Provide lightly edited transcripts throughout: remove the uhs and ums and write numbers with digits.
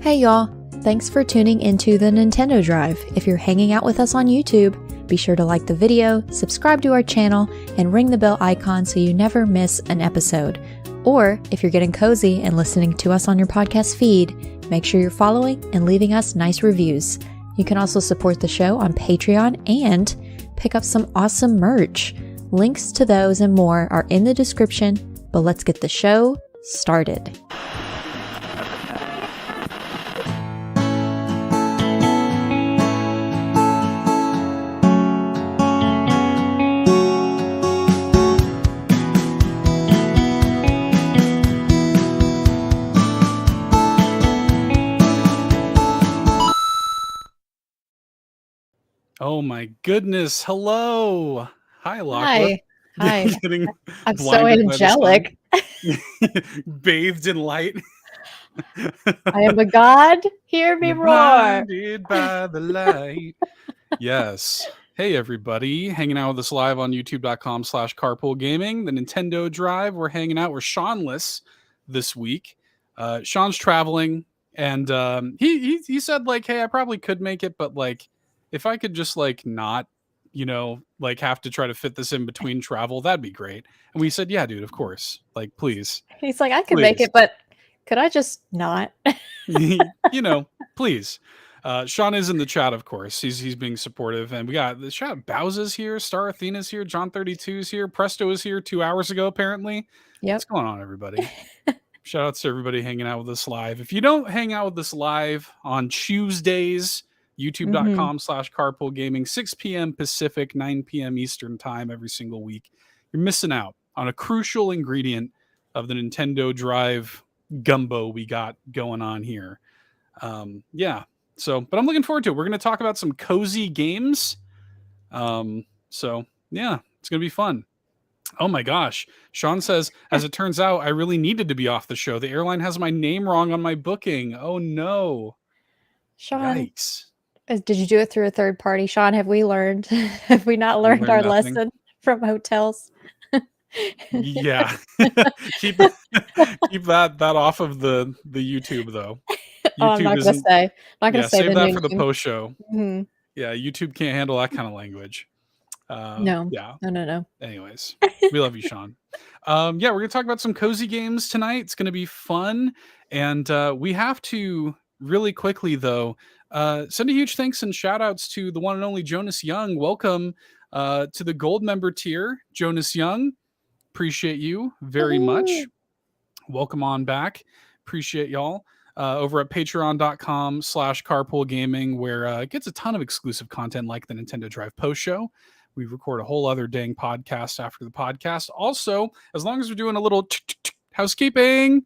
Hey y'all, thanks for tuning into the Nintendo Drive. If you're hanging out with us on YouTube, be sure to like the video, subscribe to our channel, and ring the bell icon so you never miss an episode. Or if you're getting cozy and listening to us on your podcast feed, make sure you're following and leaving us nice reviews. You can also support the show on Patreon and pick up some awesome merch. Links to those and more are in the description, but let's get the show started. Oh my goodness. Hello. Hi, Lachlan. Hi. I'm so angelic. Bathed in light. I am a god. Hear me roar. Blinded by the light. Yes. Hey, everybody. Hanging out with us live on youtube.com/carpoolgaming. The Nintendo Drive. We're hanging out. We're Seanless this week. Sean's traveling. And he said, like, hey, I probably could make it, but, like, if I could just not, have to try to fit this in between travel, that'd be great. And we said, yeah, dude, of course. Like, please. He's like, I could make it, but could I just not? Please. Sean is in the chat, of course. He's being supportive. And we got the chat. Bowsah's here. Star Athena's here. John32's here. Presto is here 2 hours ago, apparently. Yep. What's going on, everybody? Shout out to everybody hanging out with us live. If you don't hang out with us live on Tuesdays, youtube.com/carpoolgaming, 6 p.m. Pacific, 9 p.m. Eastern time every single week. You're missing out on a crucial ingredient of the Nintendo Drive gumbo we got going on here. But I'm looking forward to it. We're going to talk about some cozy games. It's going to be fun. Oh my gosh. Sean says, as it turns out, I really needed to be off the show. The airline has my name wrong on my booking. Oh no. Sean. Yikes. Did you do it through a third party? Sean, have we learned? Have we not learned our lesson from hotels? Yeah. keep that off of the YouTube though. I'm not gonna say. Save that for the post show. Mm-hmm. Yeah, YouTube can't handle that kind of language. No. Anyways, we love you, Sean. We're gonna talk about some cozy games tonight. It's gonna be fun, and we have to really quickly though. Send a huge thanks and shout outs to the one and only Jonas Young. Welcome to the gold member tier, Jonas Young. Appreciate you very much. Welcome on back. Appreciate y'all. Over at patreon.com/carpoolgaming, where it gets a ton of exclusive content like the Nintendo Drive post show. We record a whole other dang podcast after the podcast. Also, as long as we're doing a little housekeeping.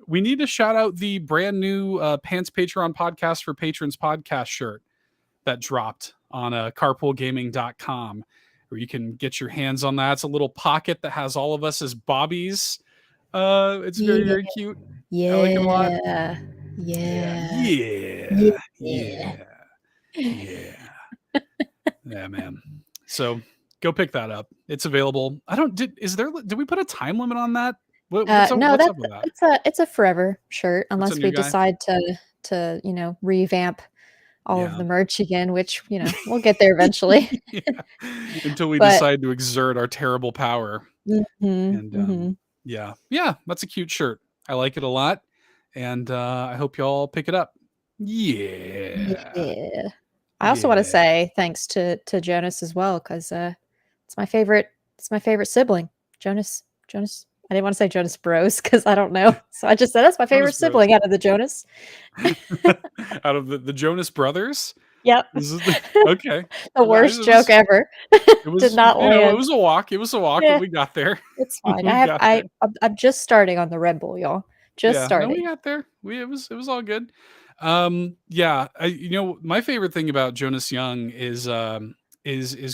We need to shout out the brand new Pants Patreon podcast for patrons podcast shirt that dropped on carpoolgaming.com, where you can get your hands on that. It's a little pocket that has all of us as bobbies. It's very, very cute. Yeah. I like it a lot. Yeah, man. So go pick that up. It's available. Did we put a time limit on that? What's up with that? It's a forever shirt unless we decide to revamp all of the merch again, which we'll get there eventually. Until we decide to exert our terrible power. And that's a cute shirt. I like it a lot, and I hope y'all pick it up. I also want to say thanks to Jonas as well, because it's my favorite sibling. Jonas. I didn't want to say Jonas Bros because I don't know. So I just said that's my favorite sibling out of the Jonas. Out of the Jonas Brothers? Yep. Okay. The worst joke ever. Did not land. It was a walk. But we got there. It's fine. I'm just starting on the Red Bull, y'all. Starting. No, we got there. It was all good. My favorite thing about Jonas Young is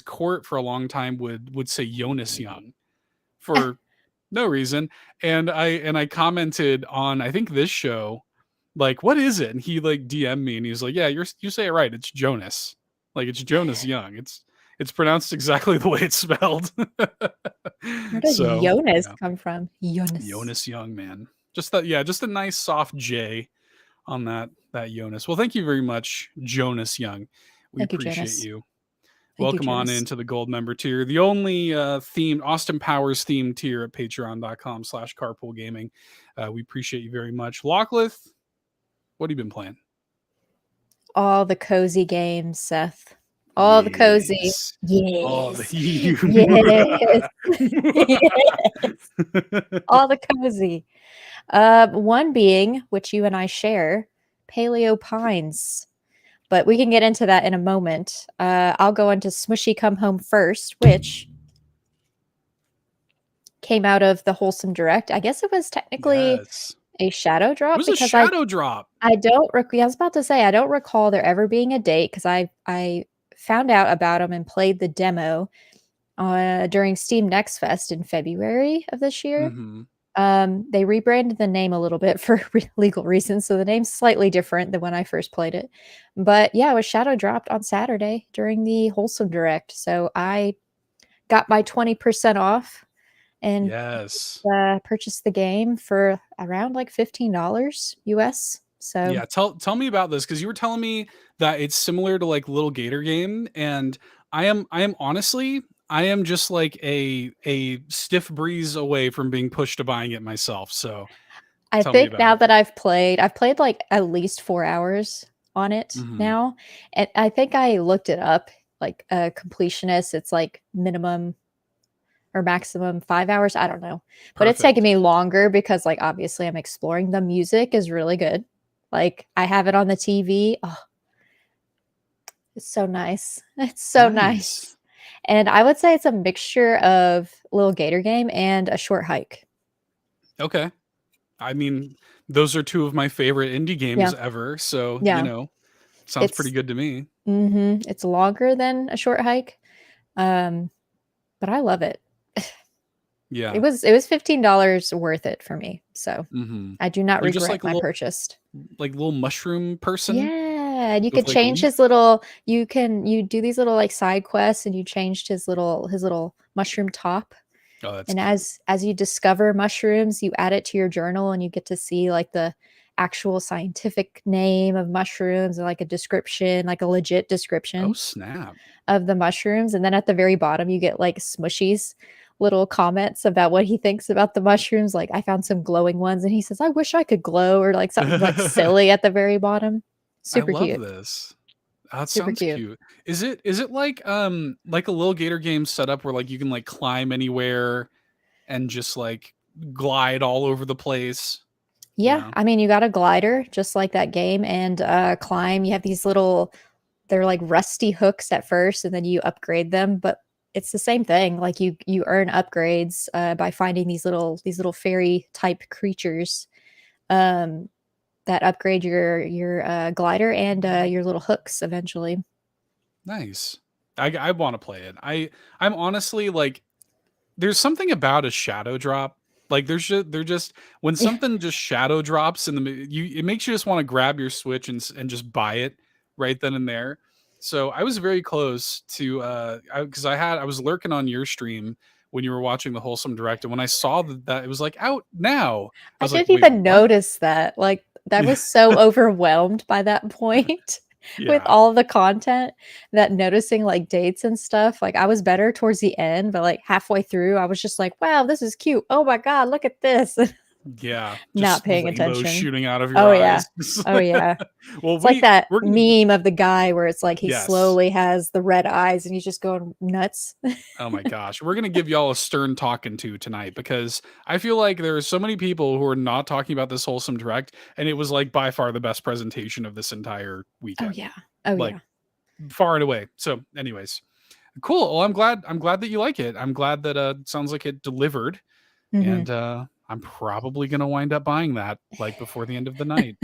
Court for a long time would say Jonas Young for no reason. And I commented on, I think this show, like, what is it? And he DM'd me and he was like, yeah, you say it right. It's Jonas. Like, it's Jonas Young. It's pronounced exactly the way it's spelled. Where does Jonas come from? Jonas Young, man. Just that, yeah, just a nice soft J on that Jonas. Well, thank you very much, Jonas Young. We Thank you, appreciate Jonas. you. Thank you, Welcome on Jonas. into the gold member tier, the only themed Austin Powers themed tier at patreon.com/carpool gaming. We appreciate you very much. Locklith, what have you been playing? All the cozy games, Seth. All the cozy. Yes. All the Yes. Yes. Yes. All the cozy. One being, which you and I share, Paleo Pines. But we can get into that in a moment. I'll go into Smushy Come Home first, which came out of the Wholesome Direct. I guess it was technically Yes. a shadow It drop was a because shadow drop. I was about to say I don't recall there ever being a date because I found out about them and played the demo during Steam Next Fest in February of this year. Mm-hmm. They rebranded the name a little bit for legal reasons, so the name's slightly different than when I first played it. But yeah, it was shadow dropped on Saturday during the Wholesome Direct, so I got my 20% off and Yes. purchased the game for around like $15 US. So Yeah, tell me about this because you were telling me that it's similar to like Little Gator Game, and I am honestly I am just like a stiff breeze away from being pushed to buying it myself. So I tell me think about now it. that I've played like at least 4 hours on it Hmm. now. And I think I looked it up, like a completionist, it's like minimum or maximum 5 hours. I don't know. But it's taken Perfect. me longer because like obviously I'm exploring. The music is really good. Like I have it on the TV. Oh, it's so nice. It's so Nice. nice. And I would say it's a mixture of Little Gator Game and A Short Hike. Okay. I mean, those are two of my favorite indie Yeah. games ever. So, Yeah. sounds pretty It's good to me. it's longer than A Short Hike. Um, but I love it. Yeah. It was $15 worth it for me. So Hmm. I do not You're just regret my purchase. like little mushroom person Yeah, and you with could like change leaf. his little you do these little like side quests and you changed his little mushroom top. Oh, that's And cute. as you discover mushrooms, you add it to your journal and you get to see like the actual scientific name of mushrooms and like a description, like a legit Oh, description snap. of the mushrooms. And then at the very bottom, you get like Smushy's little comments about what he thinks about the mushrooms. Like, I found some glowing ones, and he says, I wish I could glow, or like something like silly at the very bottom. I Super love cute. this. That Super sounds cute. cute. Is it like a little gator game setup where like you can like climb anywhere and just like glide all over the place? Yeah. Yeah. I mean, you got a glider just like that game, and climb. You have these little, they're like rusty hooks at first, and then you upgrade them. But it's the same thing. Like you earn upgrades by finding these little fairy type creatures um, that upgrade your glider and your little hooks eventually. Nice. I want to play it. I'm honestly like there's something about a shadow drop. Like they're just when Yeah, something just shadow drops in it makes you just want to grab your Switch and just buy it right then and there. So I was very close to because I was lurking on your stream when you were watching the Wholesome Direct, and when I saw that it was like out now, I I was like, didn't wait, even what? notice that. Like that was so overwhelmed by that point with Yeah. all the content that noticing like dates and stuff. Like I was better towards the end, but like halfway through, I was just like, "Wow, this is cute. Oh my god, look at this!" Yeah, Not just paying rainbows attention. shooting out of your Oh yeah. eyes. Oh yeah. Well, It's like that we're gonna meme of the guy where it's like he yes. slowly has the red eyes and he's just going nuts. Oh my gosh, we're gonna give y'all a stern talking to tonight because I feel like there are so many people who are not talking about this Wholesome Direct, and it was like by far the best presentation of this entire Oh weekend, yeah. Oh like yeah. far and away. So, anyways, cool. Well, I'm glad that you like it. I'm glad that it sounds like it delivered, Mhm. and I'm probably gonna wind up buying that like before the end of the night.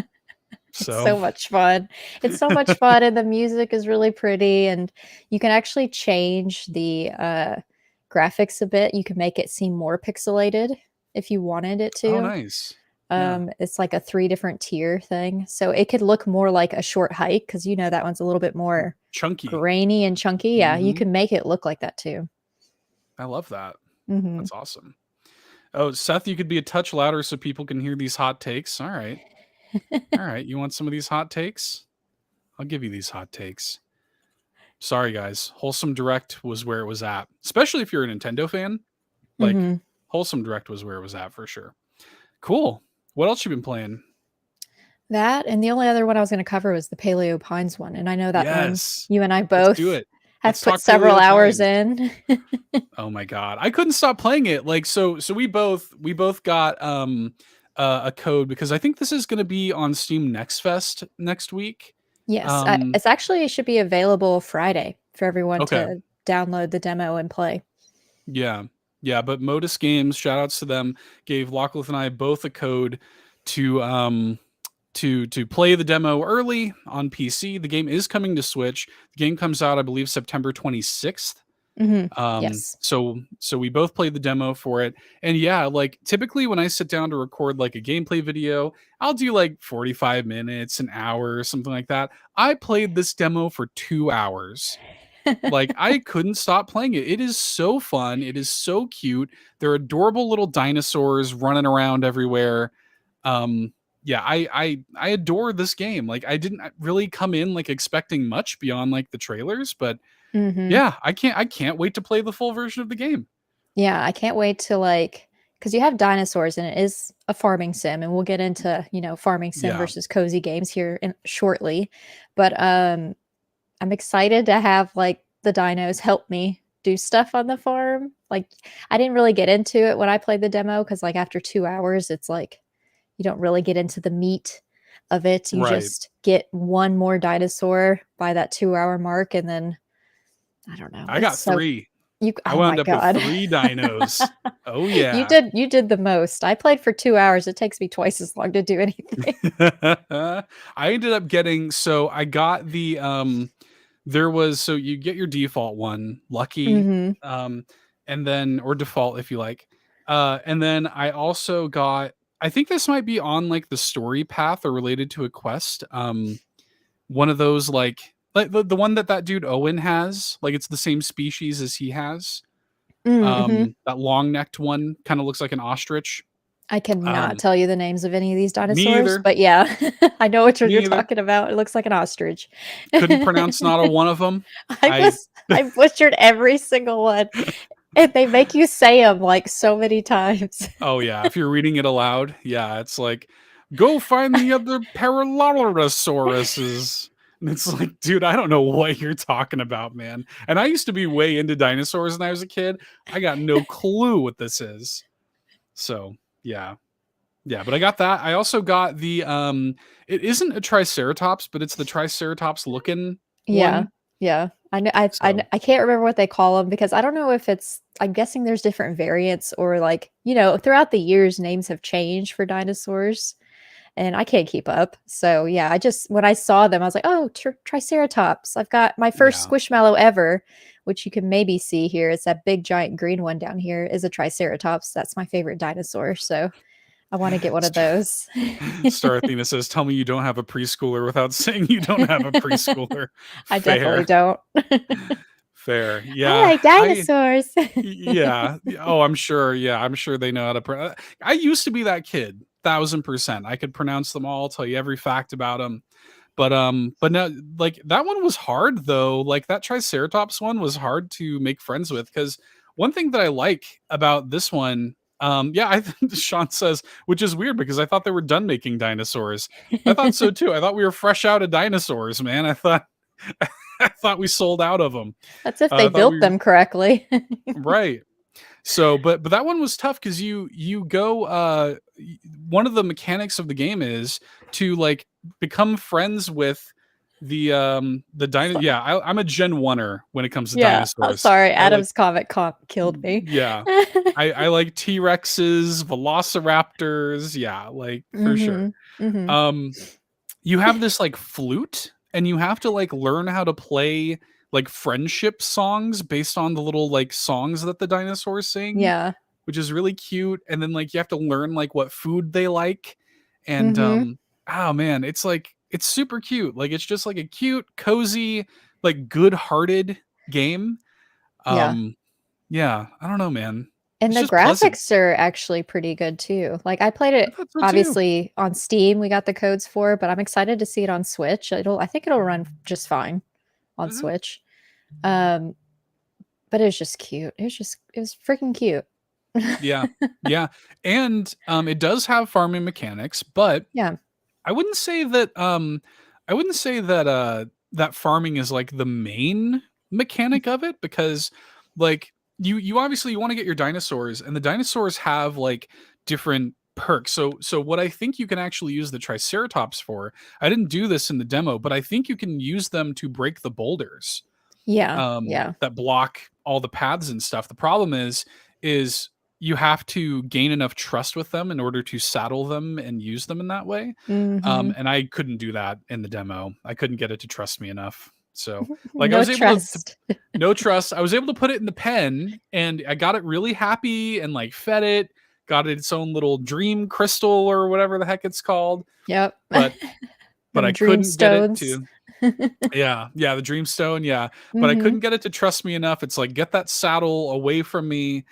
It's So, so much fun. It's so much fun, and the music is really pretty, and you can actually change the, graphics a bit. You can make it seem more pixelated if you wanted it oh, to. nice. Yeah, It's like a 3 different tier thing, so it could look more like A Short Hike because that one's a little bit more chunky. grainy and chunky. Yeah, you Hmm. can make it look like that too. I love that. Mhm. That's awesome. Oh, Seth, you could be a touch louder so people can hear these hot takes. All right. All right. You want some of these hot takes? I'll give you these hot takes. Sorry, guys. Wholesome Direct was where it was at, especially if you're a Nintendo fan. Like, Mm-hmm. Wholesome Direct was where it was at for sure. Cool. What else you been playing? That and the only other one I was going to cover was the Paleo Pines one, and I know that one Yes. you and I Let's do both it. have Let's put talk several Paleo hours Pines. in. Oh my god. I couldn't stop playing it. Like so we both got a code because I think this is going to be on Steam Next Fest next week. Yes, Um it's actually it should be available Friday for everyone okay. to download the demo and play. Yeah. Yeah, but Modus Games, shout outs to them, gave Lachlan and I both a code to to play the demo early on PC. The game is coming to Switch. The game comes out, I believe, September 26th. Mm-hmm. Yes. So we both played the demo for it. And yeah, like typically when I sit down to record like a gameplay video, I'll do like 45 minutes, an hour, something like that. I played this demo for 2 hours. Like I couldn't stop playing it. It is so fun. It is so cute. They're adorable little dinosaurs running around everywhere. Yeah, I adore this game. Like I didn't really come in like expecting much beyond like the trailers, but Mm-hmm. yeah, I can't wait to play the full version of the game. Yeah, I can't wait to because you have dinosaurs and it is a farming sim, and we'll get into farming sim Yeah. versus cozy games here shortly. But I'm excited to have like the dinos help me do stuff on the farm. Like I didn't really get into it when I played the demo because like after 2 hours, it's like you don't really get into the meat of it. You Right. just get one more dinosaur by that 2 hour mark, and then I don't know. I It's got so 3. you. I Oh my wound up with god. 3 dinos. Oh You yeah. did the most. I played for 2 hours. It takes me twice as long to do anything. I ended up getting so I got the there was so you get your default one, lucky, Hmm. um, and then or default if you like. And then I also got I think this might be on like the story path or related to a quest. One of those like the one that dude Owen has, like it's the same species as he has. Hmm. That long-necked one kind of looks like an ostrich. I cannot Um, tell you the names of any of these me dinosaurs, either. but yeah, I know what you're Me either. talking about. It looks like an ostrich. Couldn't pronounce not a one of them. I I butchered every single one, and they make you say them like so many times. Oh yeah, if you're reading it aloud, yeah, it's like go find the other Paralorosauruses. And it's like, dude, I don't know what you're talking about, man. And I used to be way into dinosaurs when I was a kid. I got no clue what this is. So yeah. Yeah, but I got that. I also got the it isn't a triceratops, but it's the triceratops looking Yeah, one. yeah. I know. So I can't remember what they call them because I don't know if it's. I'm guessing there's different variants or throughout the years names have changed for dinosaurs, and I can't keep up. So yeah, I just when I saw them, I was like, oh, triceratops. I've got my first yeah. squishmallow ever, which you can maybe see here. It's that big giant green one down here is a triceratops. That's my favorite dinosaur. So I want to get one of those. Star Athena says, "Tell me you don't have a preschooler without saying you don't have a preschooler." I definitely Fair, don't. fair. I Yeah, like dinosaurs. yeah. Oh, I'm sure. Yeah, I'm sure they know how to. I used to be that kid, 1000%. I could pronounce them all, tell you every fact about them. But now, like that one was hard though. Like that Triceratops one was hard to make friends with because one thing that I like about this one. Yeah, I think Sean says, which is weird because I thought they were done making dinosaurs. I thought so too. I thought we were fresh out of dinosaurs, man. I thought I thought we sold out of them. That's if they I thought built we them correctly. right. So, but that one was tough because you go. One of the mechanics of the game is to like become friends with the dino. So- Yeah, I'm a Gen 1er when it comes to yeah. Oh, dinosaurs. sorry. I like Adam's comment killed me. yeah. I like T-Rexes, Velociraptors. Yeah, like for sure. Hmm. Hmm. Um, you have this like flute and you have to like learn how to play like friendship songs based on the little like songs that the dinosaurs sing, Yeah. which is really cute. And then like you have to learn like what food they like. And Hmm. oh man, it's like it's super cute. Like it's just like a cute, cozy, like good-hearted game. Yeah. Um yeah, I don't know, man. And It's the just pleasant. graphics are actually pretty good too. Like I played I it thought so too. obviously on Steam, we got the codes for, but I'm excited to see it on Switch. I think it'll run just fine on Mhm. Switch. Um, but it was just cute. It was freaking cute. Yeah. Yeah. And it does have farming mechanics, but Yeah. I wouldn't say that that farming is like the main mechanic of it, because like you obviously you want to get your dinosaurs, and the dinosaurs have like different perks. So what I think you can actually use the triceratops for, I didn't do this in the demo, but I think you can use them to break the boulders Yeah. Yeah. that block all the paths and stuff. The problem is you have to gain enough trust with them in order to saddle them and use them in that way. Mhm. And I couldn't do that in the demo. I couldn't get it to trust me enough. So like I No was able to trust. no trust. I was able to put it in the pen, and I got it really happy and like fed it, got it its own little dream crystal or whatever the heck it's called. Yep. But I Them dream couldn't get it stones. to yeah, the Dreamstone, yeah, but I Mhm. couldn't get it to trust me enough. It's like, "Get that saddle away from me."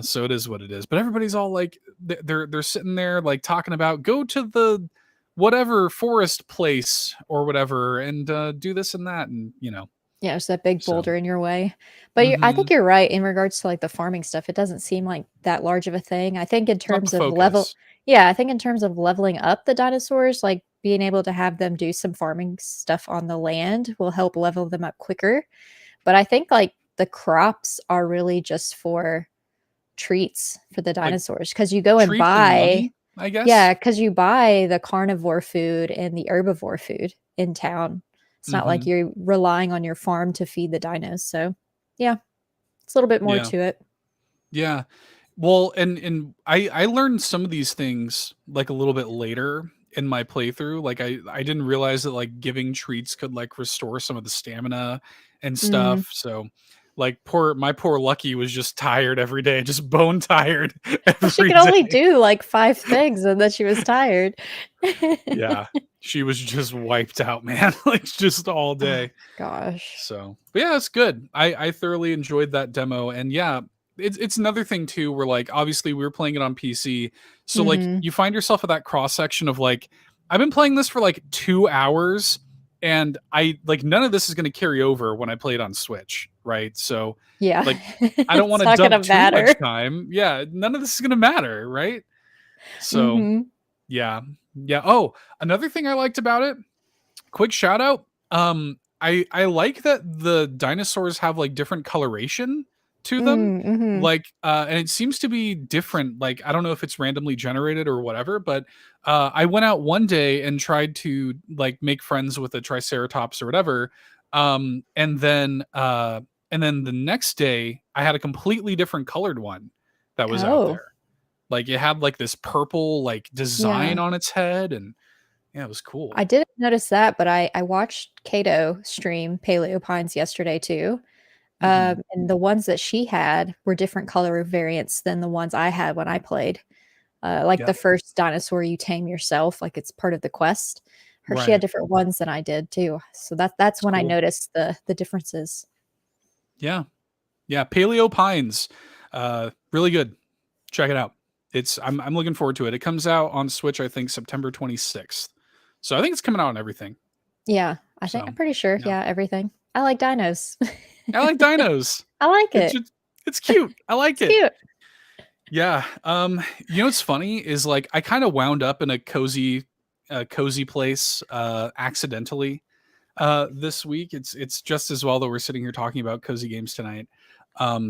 So it is what it is. But everybody's all like, they're sitting there like talking about, "Go to the whatever forest place or whatever, and do this and that," and Yeah, there's that big so boulder in your way. But I think mhm, you're right in regards to like the farming stuff. It doesn't seem like that large of a thing. I think in it's not the terms of focus. yeah, I think in terms of leveling up the dinosaurs, like being able to have them do some farming stuff on the land will help level them up quicker. But I think like the crops are really just for treats for the Like, dinosaurs because you go and treats and buy, money, I guess? yeah, because you buy the carnivore food and the herbivore food in town. It's not like Mhm. you're relying on your farm to feed the dinos. So, yeah, it's a little bit more Yeah. to it. Yeah. Well, and I learned some of these things like a little bit later in my playthrough. Like I didn't realize that like giving treats could like restore some of the stamina and Mm. stuff. So like poor Lucky was just tired every day, just bone tired Well, she every could only day. do like 5 things and then she was tired. Yeah. She was just wiped out, man. Like just all Oh, day. gosh. So, but yeah, it's good. I thoroughly enjoyed that demo, and yeah, it's another thing too where like obviously we were playing it on PC, so like Mhm. you find yourself at that cross section of like I've been playing this for like 2 hours, and I like none of this is going to carry over when I play it on Switch, right? So Yeah. like I don't want It's to not gonna dump too much matter. time. Yeah, none of this is going to matter, right? So Mhm. yeah, yeah. Oh, another thing I liked about it, quick shout out. I like that the dinosaurs have like different coloration to them. Mm, mhm. Like and it seems to be different. Like I don't know if it's randomly generated or whatever, but I went out one day and tried to like make friends with a triceratops or whatever. And then the next day I had a completely different colored one that was out Oh, there. Like it had like this purple like design yeah. on its head, and yeah, it was I cool. didn't notice that, but I watched Kato stream Paleo Pines yesterday too. Mhm. And the ones that she had were different color variants than the ones I had when I played. Like Yeah. the first dinosaur you tame yourself, like it's part of the quest. She had Right. different ones than I did too. So that's It's when I cool. noticed the differences. Yeah. Yeah. Paleo Pines. Really good. Check it out. I'm looking forward to it. It comes out on Switch, I think, September 26th. So I think it's coming out on everything. Yeah, I'm So pretty sure. yeah. Yeah, everything. I like dinos. I like dinos. I like It's it. just it's cute. I like It's it. cute. Yeah. What's funny is like I kind of wound up in a cozy place accidentally this week. It's just as well that we're sitting here talking about cozy games tonight.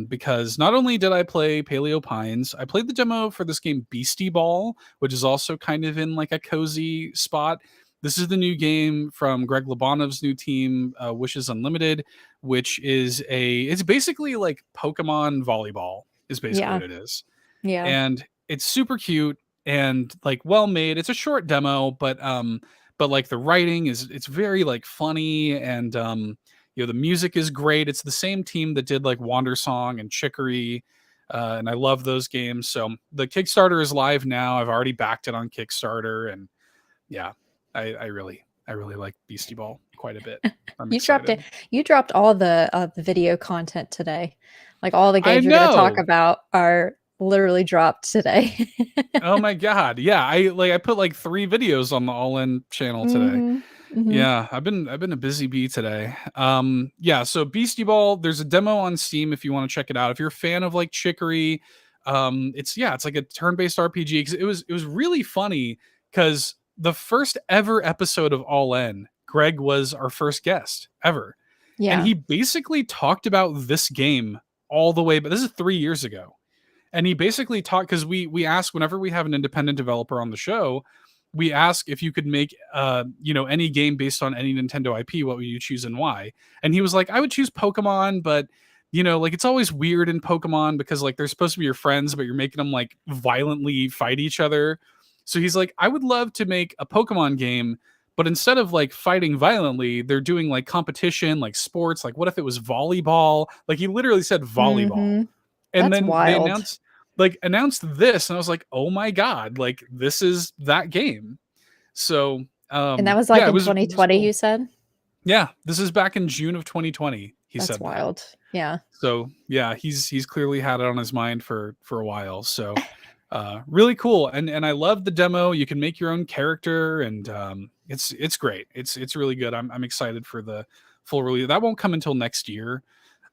Because not only did I play Paleo Pines, I played the demo for this game Beastie Ball, which is also kind of in like a cozy spot. This is the new game from Greg Lobanov's new team, Wishes Unlimited, which is it's basically like Pokemon volleyball is basically Yeah. what it is, Yeah. and it's super cute and like well made. It's a short demo, but like the writing is it's very like funny, and the music is great. It's the same team that did like Wander Song and Chicory, and I love those games. So the Kickstarter is live now. I've already backed it on Kickstarter, and yeah, I I really like Beastie Ball quite a bit. I'm You dropped it. excited. You dropped all the video content today. Like all the I games you're going to talk know. about are literally dropped today. Oh my god. Yeah, I put like 3 videos on the All In channel today. Mhm. Mhm. Yeah, I've been a busy bee today. Yeah, so Beastie Ball, there's a demo on Steam if you want to check it out. If you're a fan of like Chicory, it's like a turn-based RPG, 'cause it was really funny cuz the first ever episode of All In, Greg was our first guest ever. And Yeah. he basically talked about this game all the way, but this is 3 years ago. And he basically talked, because we ask whenever we have an independent developer on the show, we ask if you could make any game based on any Nintendo IP, what would you choose and why? And he was like, I would choose Pokemon, but like it's always weird in Pokemon because like they're supposed to be your friends, but you're making them like violently fight each other. So he's like, I would love to make a Pokemon game, but instead of like fighting violently, they're doing like competition, like sports. Like, what if it was volleyball? Like, he literally said volleyball. Mhm. And That's then they wild. announced this, and I was like, oh my god, like this is that game. So And that was like yeah, it in was 2020, cool. you said? Yeah, this is back in June of 2020. He That's said that. wild. Yeah. So yeah, he's clearly had it on his mind for a while. So really cool. And I love the demo. You can make your own character, and it's great. It's really good. I'm excited for the full release. That won't come until next year.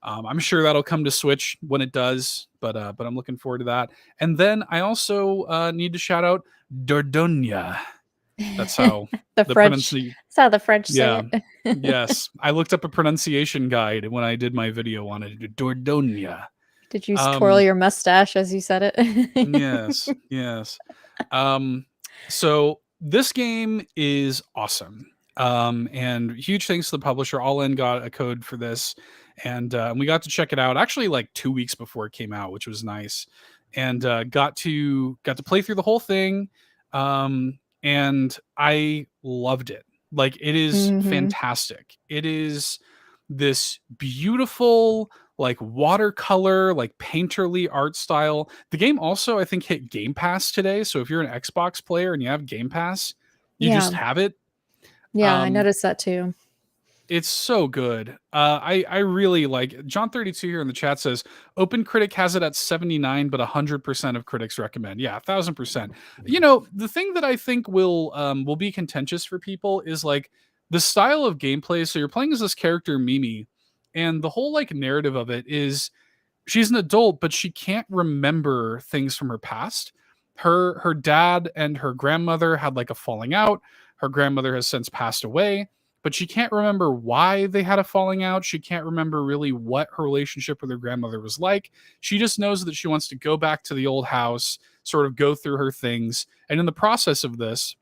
I'm sure that'll come to Switch when it does, but I'm looking forward to that. And then I also need to shout out Dordogne. That's how The the French pronunciation. That's how the French Yeah. say it. Yes. I looked up a pronunciation guide when I did my video on it. Dordogne. Did you twirl Um, your mustache as you said it? yes. Yes. Um, so this game is awesome. And huge thanks to the publisher. All In got a code for this, and we got to check it out actually like 2 weeks before it came out, which was nice. And got to play through the whole thing. And I loved it. Like, it is Mhm. fantastic. It is this beautiful, like watercolor, like painterly art style. The game also, I think, hit Game Pass today. So if you're an Xbox player and you have Game Pass, you just Yeah. have it. Yeah, I Um, noticed that too. it's so good. I really like John 32 here in the chat says Open Critic has it at 79, but 100% of critics recommend. Yeah, 1,000%. The thing that I think will be contentious for people is like the style of gameplay. So you're playing as this character Mimi, and the whole like narrative of it is she's an adult, but she can't remember things from her past. Her dad and her grandmother had like a falling out. Her grandmother has since passed away, but she can't remember why they had a falling out. She can't remember really what her relationship with her grandmother was like. She just knows that she wants to go back to the old house, sort of go through her things. And in the process of this,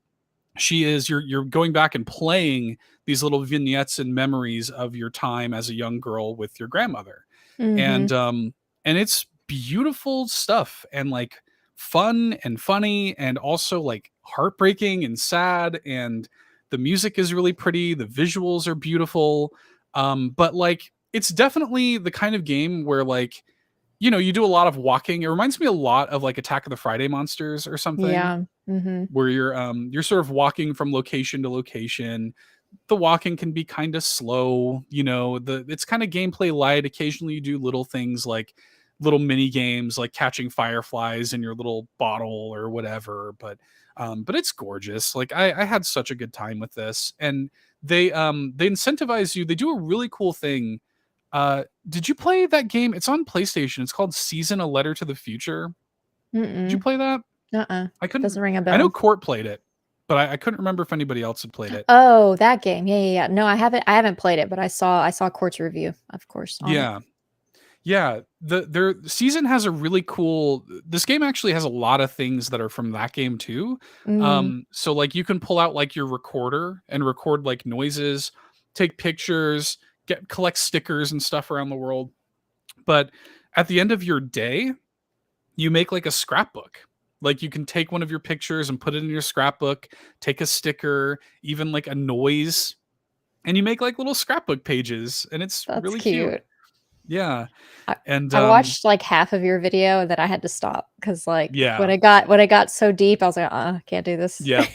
you're going back and playing these little vignettes and memories of your time as a young girl with your grandmother. And Mhm. and it's beautiful stuff, and like fun and funny, and also like heartbreaking and sad, and the music is really pretty, the visuals are beautiful. But like it's definitely the kind of game where like you do a lot of walking. It reminds me a lot of like Attack of the Friday Monsters or something, Yeah. Mhm. where you're sort of walking from location to location. The walking can be kind of slow, it's kind of gameplay light. Occasionally you do little things like little mini games like catching fireflies in your little bottle or whatever. But it's gorgeous. Like, I had such a good time with this. And they incentivize you. They do a really cool thing. Did you play that game? It's on PlayStation. It's called Season: A Letter to the Future. Did you Mm-mm. play that? Uh-uh. I couldn't. Doesn't ring a I know bell. Court played it, but I couldn't remember if anybody else had played it. Oh, that game. Yeah, yeah, yeah. No, I haven't played it, but I saw Quartz review, of course, on it. Yeah. Yeah, their season has a really cool. This game actually has a lot of things that are from that game too. Mm. So like you can pull out like your recorder and record like noises, take pictures, collect stickers and stuff around the world. But at the end of your day, you make like a scrapbook. Like, you can take one of your pictures and put it in your scrapbook, take a sticker, even like a noise, and you make like little scrapbook pages, and it's That's really cute. cute. Yeah. I, And I watched like half of your video and then I had to stop because like yeah. when it got so deep, I was like, can't do this. Yeah.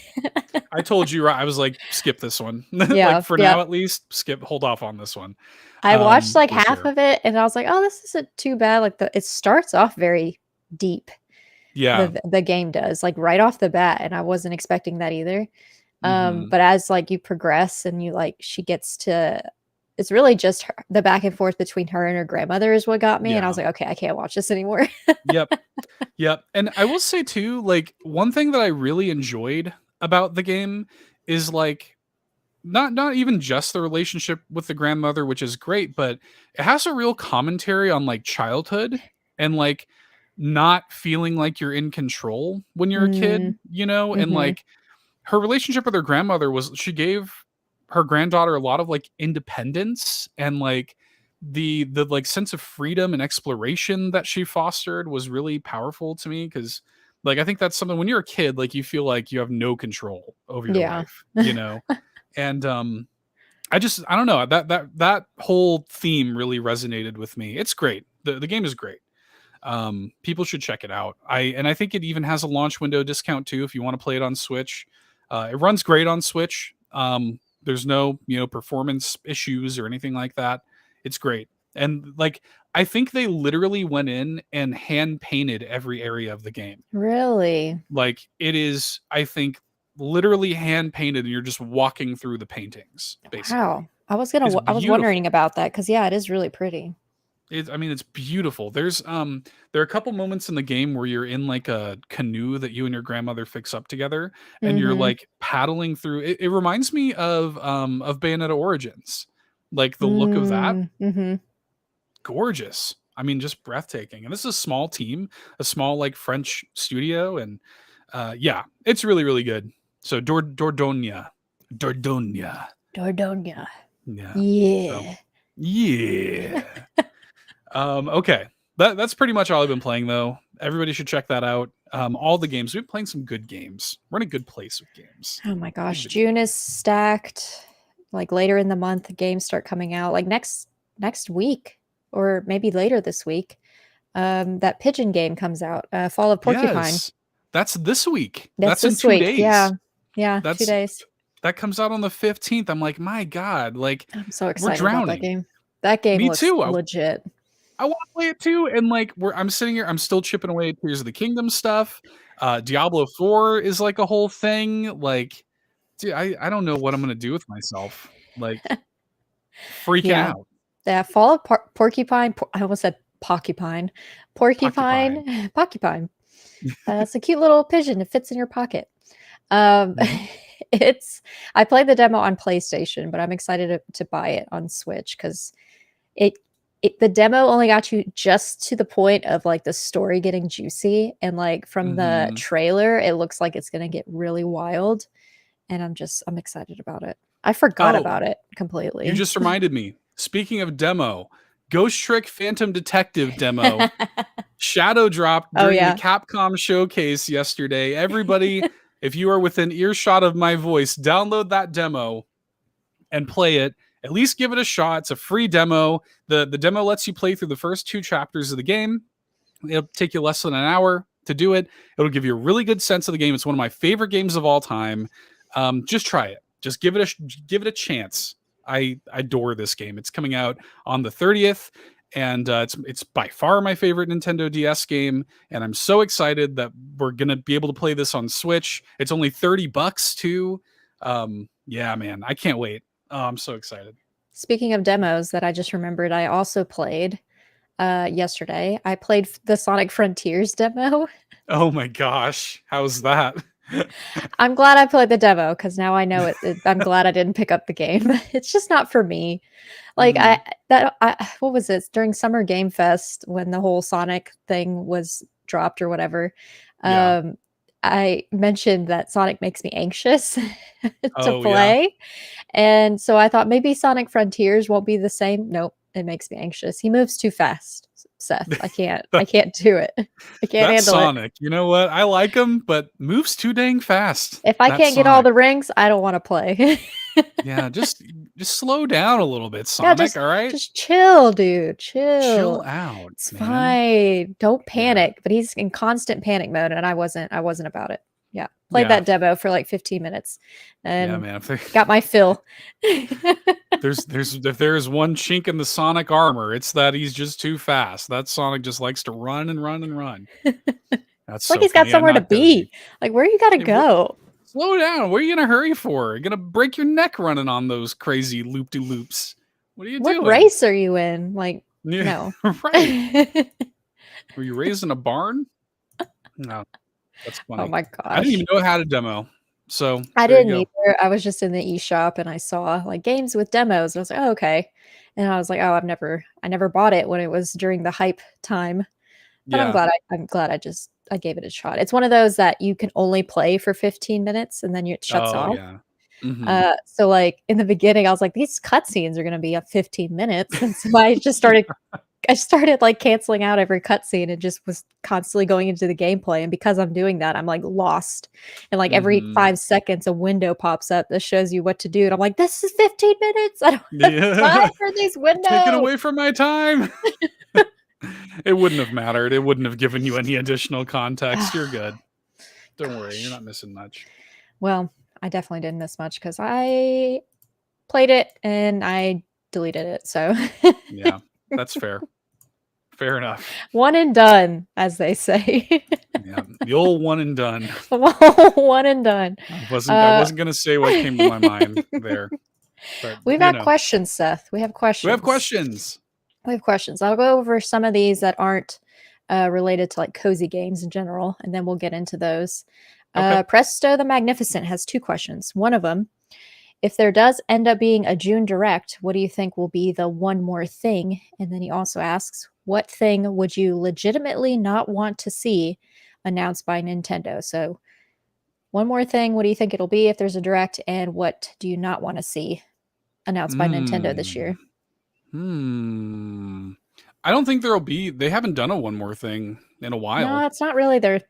I told you, right? I was like, skip this one. Like Yeah, for yeah. now, at least, hold off on this one. I watched like For half sure. of it and I was like, oh, this isn't too bad. Like it starts off very deep. Yeah. The game does like right off the bat, and I wasn't expecting that either. Mhm. But as like you progress and you like she gets to it's really just the back and forth between her and her grandmother is what got me, and I Yeah. was like, okay, I can't watch this anymore. Yep. Yep. And I will say too, like one thing that I really enjoyed about the game is like not even just the relationship with the grandmother, which is great, but it has a real commentary on like childhood and like not feeling like you're in control when you're a kid, Mm, you know? And hmm. like her relationship with her grandmother was she gave her granddaughter a lot of like independence, and like the like sense of freedom and exploration that she fostered was really powerful to me, because like I think that's something when you're a kid, like you feel like you have no control over your Yeah. life, you know. And I don't know, that whole theme really resonated with me. It's great. The game is great. People should check it out. I think it even has a launch window discount too if you want to play it on Switch. It runs great on Switch. There's no, performance issues or anything like that. It's great. And like I think they literally went in and hand painted every area of the game. Really? Like it is, I think, literally hand painted, and you're just walking through the paintings basically. Wow. I was It's I was wondering beautiful. about that because yeah, it is really pretty. I mean, it's beautiful. There are a couple moments in the game where you're in like a canoe that you and your grandmother fix up together, and you're Mm-hmm. like paddling through. It reminds me of Bayonetta Origins, like the look of that, Mm-hmm. gorgeous. I mean, just breathtaking. And this is a small team, a small like French studio, and yeah, it's really really good. So Dordogne, Dordogne. yeah. So Yeah. yeah. Okay. That's pretty much all I've been playing though. Everybody should check that out. All the games. We've been playing some good games. We're in a good place with games. Oh my Big gosh, video June is games. stacked. Like later in the month, games start coming out. Like next week, or maybe later this week. That pigeon game comes out. Fall of Porcupine. Yes. That's this week. That's That's in this 2 week. Yeah, days. yeah, 2 days. That comes out on the 15th. I'm like, my God, like I'm so we're excited about that drowning. game. That game Me looks too. legit. I want to play it too. And like I'm sitting here, I'm still chipping away at Tears of the Kingdom stuff. Diablo 4 is like a whole thing. Like, dude, I don't know what I'm gonna do with myself. Like freaking Yeah, out. yeah. Fall of Porcupine. I almost said porcupine. Occupying. Porcupine. Porcupine. It's a cute little pigeon. It fits in your pocket. Um, Mhm. it's. I played the demo on PlayStation, but I'm excited to buy it on Switch because it. The demo only got you just to the point of like the story getting juicy, and like from the Mhm. trailer, it looks like it's gonna get really wild, and I'm excited about it. I forgot Oh, about it you completely. just reminded me. Speaking of demo, Ghost Trick Phantom Detective demo shadow dropped Oh during the yeah. Capcom showcase yesterday. Everybody, if you are within earshot of my voice, download that demo and play it. At least give it a shot. It's a free demo. The demo lets you play through the first 2 chapters of the game. It'll take you less than an hour to do it. It'll give you a really good sense of the game. It's one of my favorite games of all time. Just try it. Just give it a chance. I adore this game. It's coming out on the 30th, and it's by far my favorite Nintendo DS game. And I'm so excited that we're gonna be able to play this on Switch. It's only $30 too. Yeah, man, I can't wait. Oh, I'm so excited. Speaking of demos that I just remembered, I also played yesterday. I played the Sonic Frontiers demo. Oh my gosh, how's that? I'm glad I played the demo because now I know I'm glad I didn't pick up the game. It's just not for me. Like Mhm. what was it during Summer Game Fest when the whole Sonic thing was dropped or whatever? Yeah. Um, I mentioned that Sonic makes me anxious to Oh yeah. play, and so I thought maybe Sonic Frontiers won't be the same. Nope, it makes me anxious. He moves too fast, Seth. I can't do it. I can't That's handle it. Sonic. You know what? I like him, but moves too dang fast. If I That's can't get all Sonic. the rings, I don't want to play. Yeah, just slow down a little bit, Yeah, Sonic, all right? just chill, dude. Chill Chill. out, It's man. fine. Don't Yeah. panic. But he's in constant panic mode, and I wasn't about it. Yeah. Played Yeah. that demo for like 15 minutes Yeah, and man. got my fill. If there's one chink in the Sonic armor, it's that he's just too fast. That Sonic just likes to run and run and run. That's It's like so he's got funny. Yeah, somewhere to not cozy. be. Like, where you gotta Hey, go? slow down. What are you in a hurry for? You're gonna break your neck running on those crazy loop-de-loops. What are you What doing? race are you in? Like, Yeah, no. right. Were you raised in a barn? No, that's Oh funny. my I didn't even gosh. know it had a demo. So I there you didn't go. either. I was just in the eShop and I saw like games with demos. And I was like, oh, okay. And I was like, oh, I never bought it when it was during the hype time. But Yeah. I'm glad I gave it a shot. It's one of those that you can only play for 15 minutes and then it shuts Oh off. yeah. Mm-hmm. So like in the beginning, I was like, these cutscenes are gonna be up 15 minutes. And so I started like canceling out every cutscene and just was constantly going into the gameplay. And because I'm doing that, I'm like lost. And like every Mm-hmm. 5 seconds, a window pops up that shows you what to do. And I'm like, this is 15 minutes. I don't have time Yeah. for these Take it windows. away from my time. It wouldn't have mattered. It wouldn't have given you any additional context. You're good. Don't worry. You're Gosh. not missing much. Well, I definitely didn't miss much because I played it and I deleted it. So Yeah, that's fair. Fair enough. one and done, as they say. Yeah, the old one and done. One and done. I wasn't gonna say what came to my mind there, but We've you got know, questions, Seth. We have we have questions. questions. We have questions. I'll go over some of these that aren't related to like cozy games in general, and then we'll get into those. Okay. Presto the Magnificent has two questions. One of them, if there does end up being a June Direct, what do you think will be the one more thing? And then he also asks, what thing would you legitimately not want to see announced by Nintendo? So, one more thing, what do you think it'll be if there's a Direct? And what do you not want to see announced by Nintendo this Hmm. year? I don't think they haven't done a one more thing in a No, while. it's not really their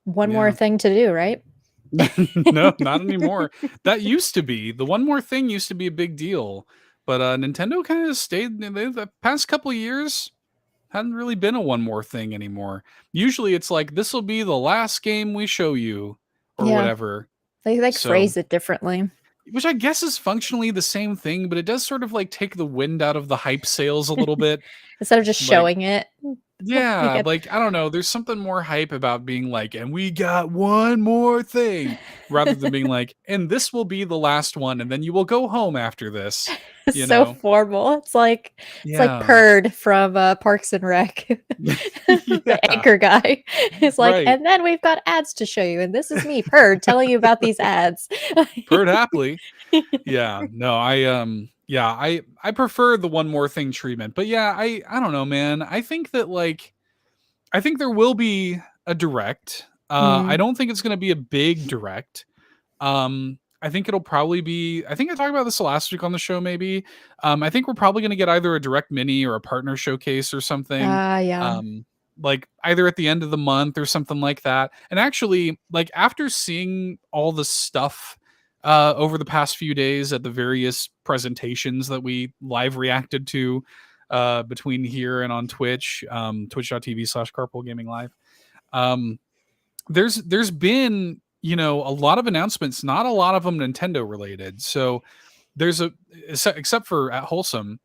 one more Yeah. thing to do, right? No, not anymore. That used to be. The one more thing used to be a big deal. But Nintendo kind of stayed the past couple years hadn't really been a one more thing anymore. Usually it's like this will be the last game we show you or Yeah, whatever. they like So, phrase it differently. which I guess is functionally the same thing, but it does sort of like take the wind out of the hype sails a little bit. Instead of just Like, showing it. Like yeah, like I don't know, there's something more hype about being like, and we got one more thing, rather than being like, and this will be the last one, and then you will go home after this, It's you so know? formal. It's like Yeah. Purd from Parks and Rec. The Yeah, anchor guy. It's like, right. and then we've got ads to show you, and this is me, Purd, telling you about these ads. Purred happily. Yeah, no, yeah, I prefer the one more thing treatment. But yeah, I don't know, man. I think that like I think there will be a direct. I Mm, don't think it's going to be a big direct. I think it'll probably be I think I talked about this last week on the show maybe. I think we're probably going to get either a direct mini or a partner showcase or something. yeah. Um like either at the end of the month or something like that. And actually, like after seeing all the stuff over the past few days at the various presentations that we live reacted to between here and on Twitch, twitch.tv/carpool gaming live. Um, there's been a lot of announcements, not a lot of them Nintendo related. So there's a except for at Wholesome,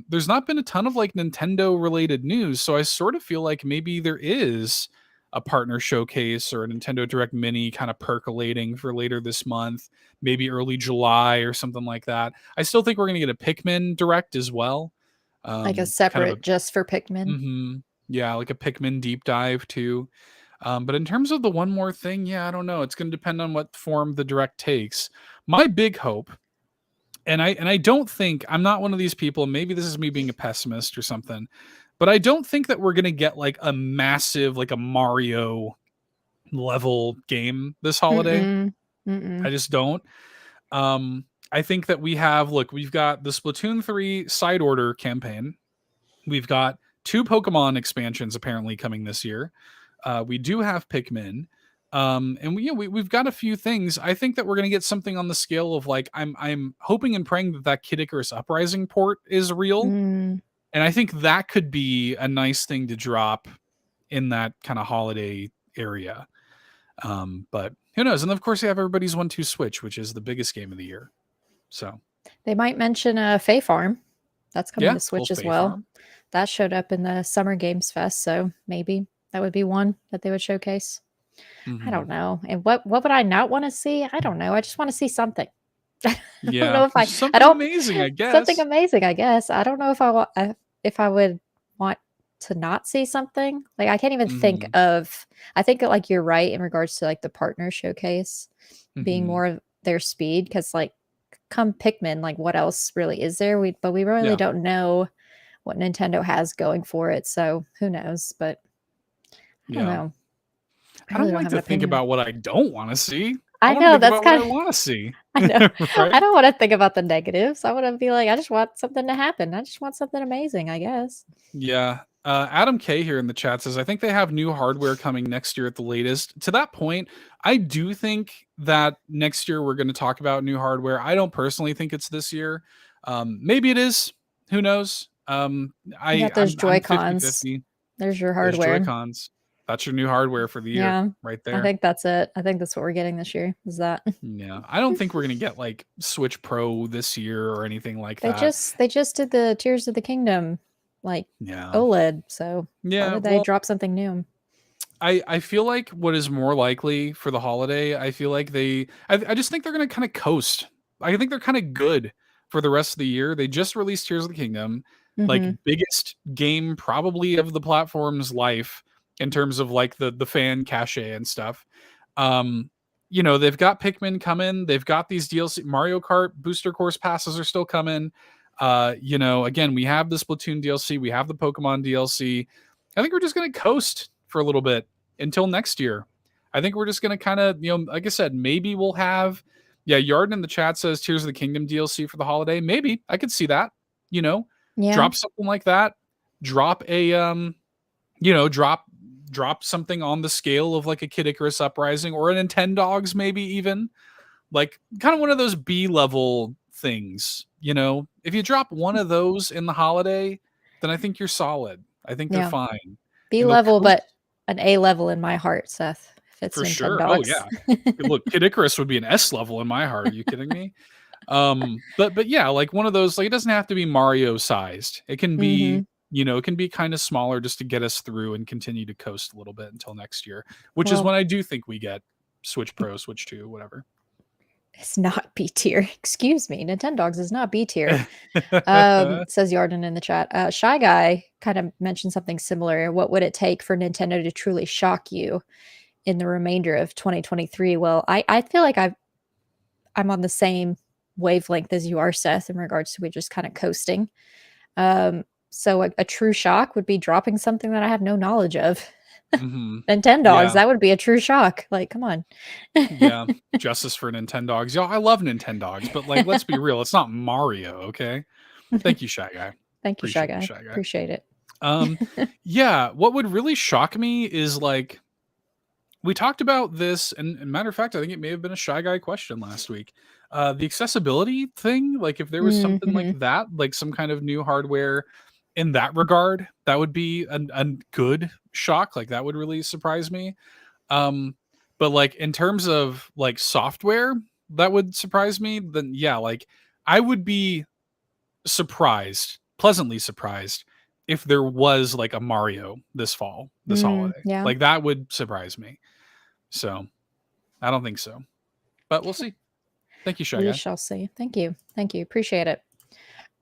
there's not been a ton of like Nintendo related news. So I sort of feel like maybe there is a partner showcase or a Nintendo Direct Mini kind of percolating for later this month, maybe early July or something like that. I still think we're gonna get a Pikmin Direct as well. Like a Kind of a separate just for Pikmin. yeah, like a Pikmin deep dive too. But in terms of the one more thing, yeah, I don't know. It's going to depend on what form the direct takes. My big hope, and I don't think I'm not one of these people. Maybe this is me being a pessimist or something, but I don't think that we're going to get like a massive, like a Mario level game this holiday. Mm-mm. I Mm-mm. just don't. I think that we've got the Splatoon 3 side order campaign. We've got two Pokemon expansions apparently coming this year. We do have Pikmin. And we've got a few things. I think that we're gonna get something on the scale of like I'm hoping and praying that Kid Icarus Uprising port is real, Mm. and I think that could be a nice thing to drop in that kind of holiday area. But who knows? And of course, you have everybody's 1-2 Switch, which is the biggest game of the year. So They might mention Fae Farm. That's coming yeah, to Switch little as Fae well. Farm. That showed up in the Summer Games Fest, so maybe that would be one that they would showcase. I don't know. And what would I not want to see? I don't know. I just want to see something. I don't know if I something don't amazing, I guess. something amazing, I guess. I don't know if I would want to not see something. Like I can't even think of. I think that, like you're right in regards to like the partner showcase being more of their speed, because like come Pikmin, like what else really is there? We really don't know what Nintendo has going for it. So who knows? But I don't know. I don't like to think about what I don't want to see. I want to know think that's about what I kind of. want to see. I know. Right? I don't want to think about the negatives. I want to be like, I just want something to happen. I just want something amazing, I guess. Yeah. Adam K here in the chat says, I think they have new hardware coming next year at the latest. To that point, I do think that next year we're going to talk about new hardware. I don't personally think it's this year. Maybe it is. Who knows? You got those Joy-Cons. 50-50. There's your hardware. Those Joy-Cons. That's your new hardware for the year. Yeah, right there. I think that's it. I think that's what we're getting this year. Is that? Yeah. I don't think we're going to get like Switch Pro this year or anything like that. They just did the Tears of the Kingdom like OLED. So why would they drop something new? I feel like what is more likely for the holiday, I feel like I just think they're going to kind of coast. I think they're kind of good for the rest of the year. They just released Tears of the Kingdom, like biggest game probably of the platform's life in terms of like the fan cachet and stuff. You know, they've got Pikmin coming. They've got these DLC. Mario Kart Booster Course passes are still coming. You know, again, we have the Splatoon DLC. We have the Pokemon DLC. I think we're just going to coast for a little bit until next year. I think we're just going to kind of, you know, like I said, maybe we'll have, Yarden in the chat says Tears of the Kingdom DLC for the holiday. Maybe I could see that, you know, drop something like that. Drop a, you know, drop something on the scale of like a Kid Icarus Uprising or a Nintendogs, maybe even like kind of one of those B-level things, you know. If you drop one of those in the holiday, then I think you're solid. I think they're fine. B-level, but an A level in my heart, Seth. If it's for Nintendogs. Sure. Oh yeah. Look, Kid Icarus would be an S level in my heart. Are you kidding me? But yeah, like one of those, like it doesn't have to be Mario sized. It can be, you know, it can be kind of smaller just to get us through and continue to coast a little bit until next year, which is when I do think we get Switch Pro, Switch 2, whatever. It's not B tier. Excuse me. Nintendogs is not B tier. Says Yarden in the chat. Shy Guy kind of mentioned something similar. What would it take for Nintendo to truly shock you in the remainder of 2023? Well, I feel like I'm on the same wavelength as you are, Seth, in regards to we just kind of coasting. So a true shock would be dropping something that I have no knowledge of. Nintendogs, that would be a true shock. Like, come on. Yeah, justice for Nintendogs. Yo, I love Nintendogs, but like, let's be real, it's not Mario, okay? Thank you, Shy Guy. Thank you, Shy Guy. Appreciate it. Yeah, what would really shock me is like, we talked about this, and matter of fact, I think it may have been a Shy Guy question last week. The accessibility thing, like if there was something like that, like some kind of new hardware in that regard, that would be a good shock. Like that would really surprise me. But like in terms of like software that would surprise me, then yeah, like I would be pleasantly surprised if there was like a Mario this holiday. Yeah. Like that would surprise me. So I don't think so, but we'll see. Thank you, Shy Guy. We shall see. Thank you. Appreciate it.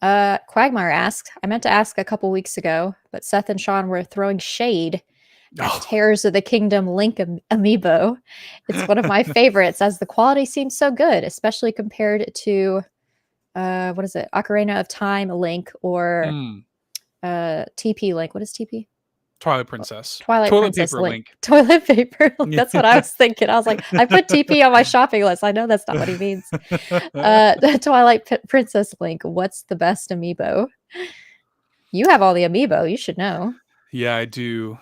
Quagmire asked, I meant to ask a couple weeks ago, but Seth and Sean were throwing shade at Tears of the Kingdom Link amiibo. It's one of my favorites, as the quality seems so good, especially compared to what is it, Ocarina of Time Link or TP Link. What is TP? Twilight Princess. Toilet Paper Link. Toilet paper. That's what I was thinking. I was like, I put TP on my shopping list. I know that's not what he means. Twilight Princess Link. What's the best amiibo? You have all the amiibo. You should know. Yeah, I do.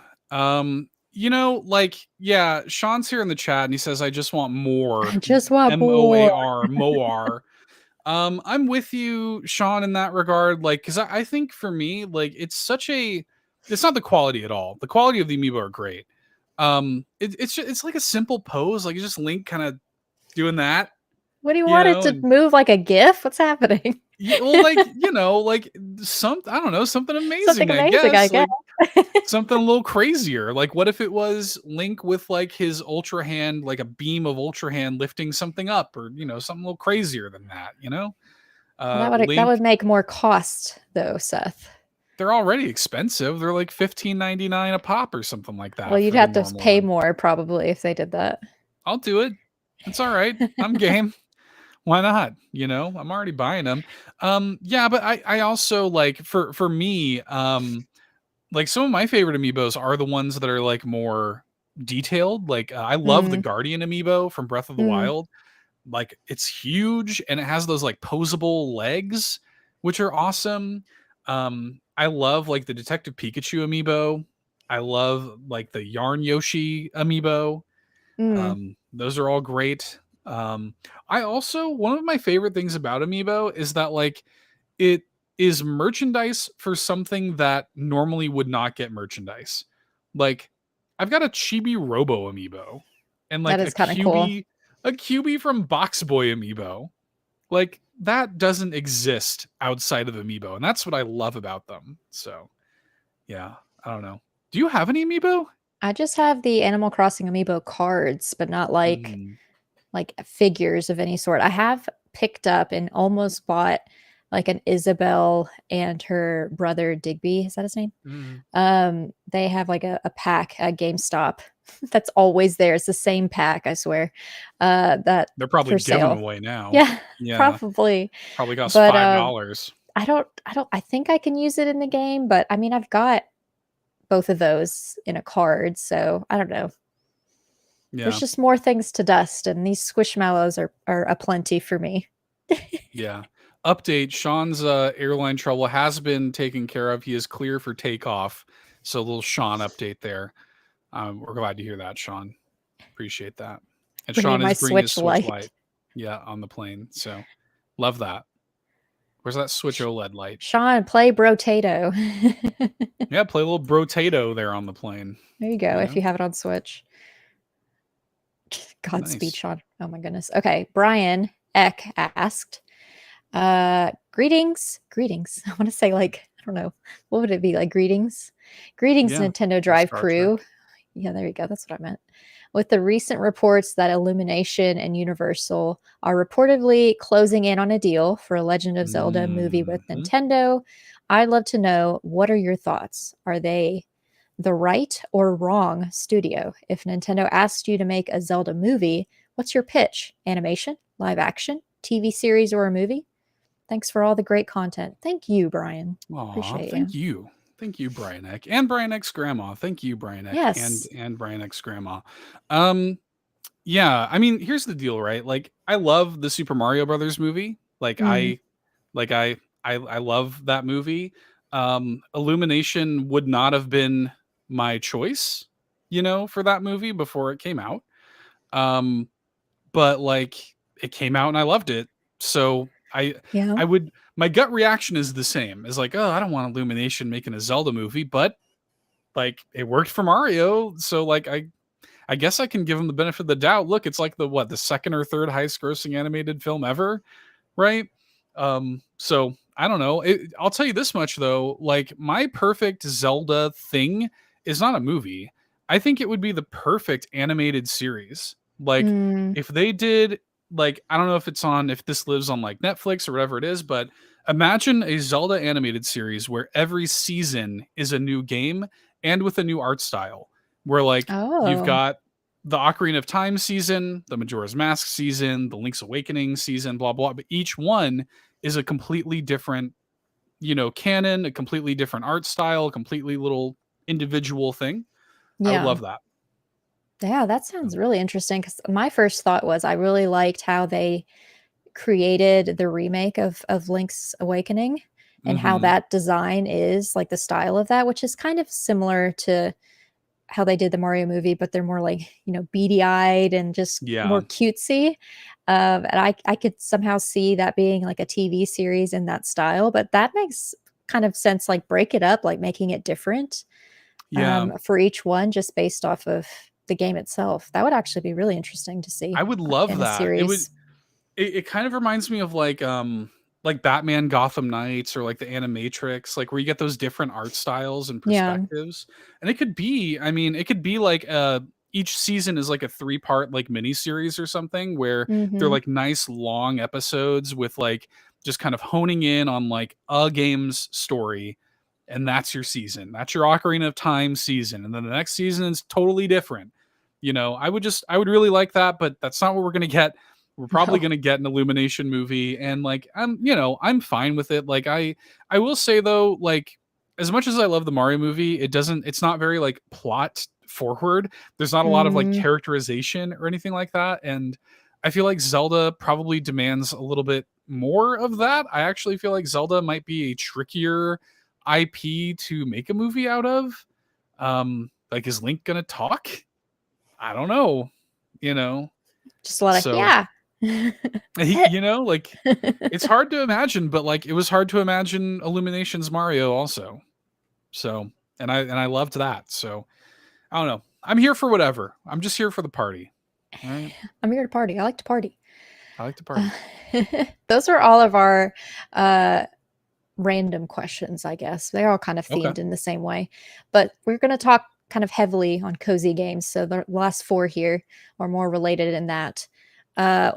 You know, like, yeah, Sean's here in the chat and he says, I just want more. I just want more. Moar, Moar. I'm with you, Sean, in that regard. Like, because I think for me, like, it's not the quality at all. The quality of the amiibo are great. It's like a simple pose. Like, it's just Link kind of doing that, What do you want it to and move like a GIF? What's happening? yeah, well, like, like I don't know, something Something amazing, I amazing, I guess. guess. Like something a little crazier. Like, what if it was Link with like his ultra hand, like a beam of ultra hand lifting something up, or something a little crazier than that, Well, that Link, would make more cost though, Seth. they're already expensive. They're like $15.99 a pop or something like Well, that you'd for the have to normal pay one. more probably if they did that. I'll do it. It's all right. I'm game. Why not? I'm already buying them. Yeah, but I also like for me, like some of my favorite amiibos are the ones that are like more detailed. Like I love the Mm, Guardian amiibo from Breath of the mm, Wild. Like it's huge and it has those like posable legs, which are awesome. I love like the Detective Pikachu amiibo. I love like the Yarn Yoshi amiibo. mm. Those are all great. I also, one of my favorite things about amiibo is that like it is merchandise for something that normally would not get merchandise. Like I've got a Chibi Robo amiibo and That like is kind of cool. A QB from Box Boy amiibo. Like that doesn't exist outside of amiibo, and that's what I love about them. So, yeah, I don't know. Do you have any amiibo? I just have the Animal Crossing amiibo cards, but not like Mm, figures of any sort. I have picked up and almost bought like an Isabel and her brother Digby. Is that his name? mm. They have like a pack at GameStop that's always there. It's the same pack, I swear. That They're probably for giving them sale. away now. Yeah, Yeah, probably. probably costs But $5. I think I can use it in the game, but I mean I've got both of those in a card, so I don't know. There's Yeah, just more things to dust, and these squishmallows are a plenty for me. yeah. Update: Sean's airline trouble has been taken care of. He is clear for takeoff. So a little Sean update there. We're glad to hear that, Sean. Appreciate that. And Bringing Sean my is bringing his Switch Switch light. Lite, yeah, on the plane. So love that. Where's that Switch OLED light? Sean, play Brotato. Yeah, play a little Brotato there on the plane. There you go, You if know, you have it on Switch. Godspeed, nice. Sean. Oh my goodness. Okay, Brian Eck asked, greetings. I want to say like, I don't know, what would it be like? Greetings. Greetings, Yeah, Nintendo like Drive Star Trek. crew. Yeah, there you go. That's what I meant. With the recent reports that Illumination and Universal are reportedly closing in on a deal for a Legend of Zelda movie with Mhm. Nintendo, I'd love to know, what are your thoughts? Are they the right or wrong studio? If Nintendo asked you to make a Zelda movie, what's your pitch? Animation, live action, TV series, or a movie? Thanks for all the great content. Thank you, Brian. Aw, Appreciate you. thank you. Thank you, Brian Eck. And Brian Eck's grandma. Thank you, Brian Eck. Yes. And Brian Eck's grandma. Um, yeah, I mean, here's the deal, right? Like, I love the Super Mario Brothers movie. Like, Mm, I love that movie. Illumination would not have been my choice, for that movie before it came out. Um, but like it came out and I loved it. So yeah. I would my gut reaction is the same. Is like, oh, I don't want Illumination making a Zelda movie, but like it worked for Mario, so like I guess I can give him the benefit of the doubt. Look, it's like the second or third highest grossing animated film ever, right? So I don't know. I'll tell you this much though, like my perfect Zelda thing is not a movie. I think it would be the perfect animated series. Like Mm, if they did like I don't know if this lives on like Netflix or whatever it is, but imagine a Zelda animated series where every season is a new game and with a new art style. Where like you've oh, got the Ocarina of Time season, the Majora's Mask season, the Link's Awakening season, blah blah. But each one is a completely different, canon, a completely different art style, a completely little individual thing. I would yeah. love that. Yeah, that sounds really interesting because my first thought was I really liked how they created the remake of Link's Awakening and how Mm-hmm. that design is like the style of that, which is kind of similar to how they did the Mario movie, but they're more like, beady eyed and just Yeah. more cutesy. And I could somehow see that being like a TV series in that style, but that makes kind of sense. Like break it up, like making it different Yeah. for each one, just based off of the game itself. That would actually be really interesting to I see would love in a that. It would series. it kind of reminds me of like Batman Gotham Knights or like the Animatrix, like where you get those different art styles and Yeah. perspectives. And it could be, I mean, it could be like each season is like a 3-part like mini series or something where they're Hmm. like nice long episodes with like just kind of honing in on like a game's story, and that's your season. That's your Ocarina of Time season. And then the next season is totally different. I would really like that, but that's not what we're gonna get. We're probably No. going to get an Illumination movie, and like I'm fine with it. Like I will say though, like as much as I love the Mario movie, it's not very like plot forward. There's not a lot of like Mm, characterization or anything like that, and I feel like Zelda probably demands a little bit more of that. I actually feel like Zelda might be a trickier IP to make a movie out of. Like is Link going to talk? I don't know, you know. just a lot of So yeah. like it's hard to imagine, but like it was hard to imagine Illumination's Mario also. So, and I loved that. So, I don't know. I'm here for whatever. I'm just here for the party. All right. I'm here to party. I like to party. I like to Uh, party. those are all of our uh, random questions, I guess. They're all kind of Okay. themed in the same way. But we're going to talk kind of heavily on cozy games. So the last four here are more related in that.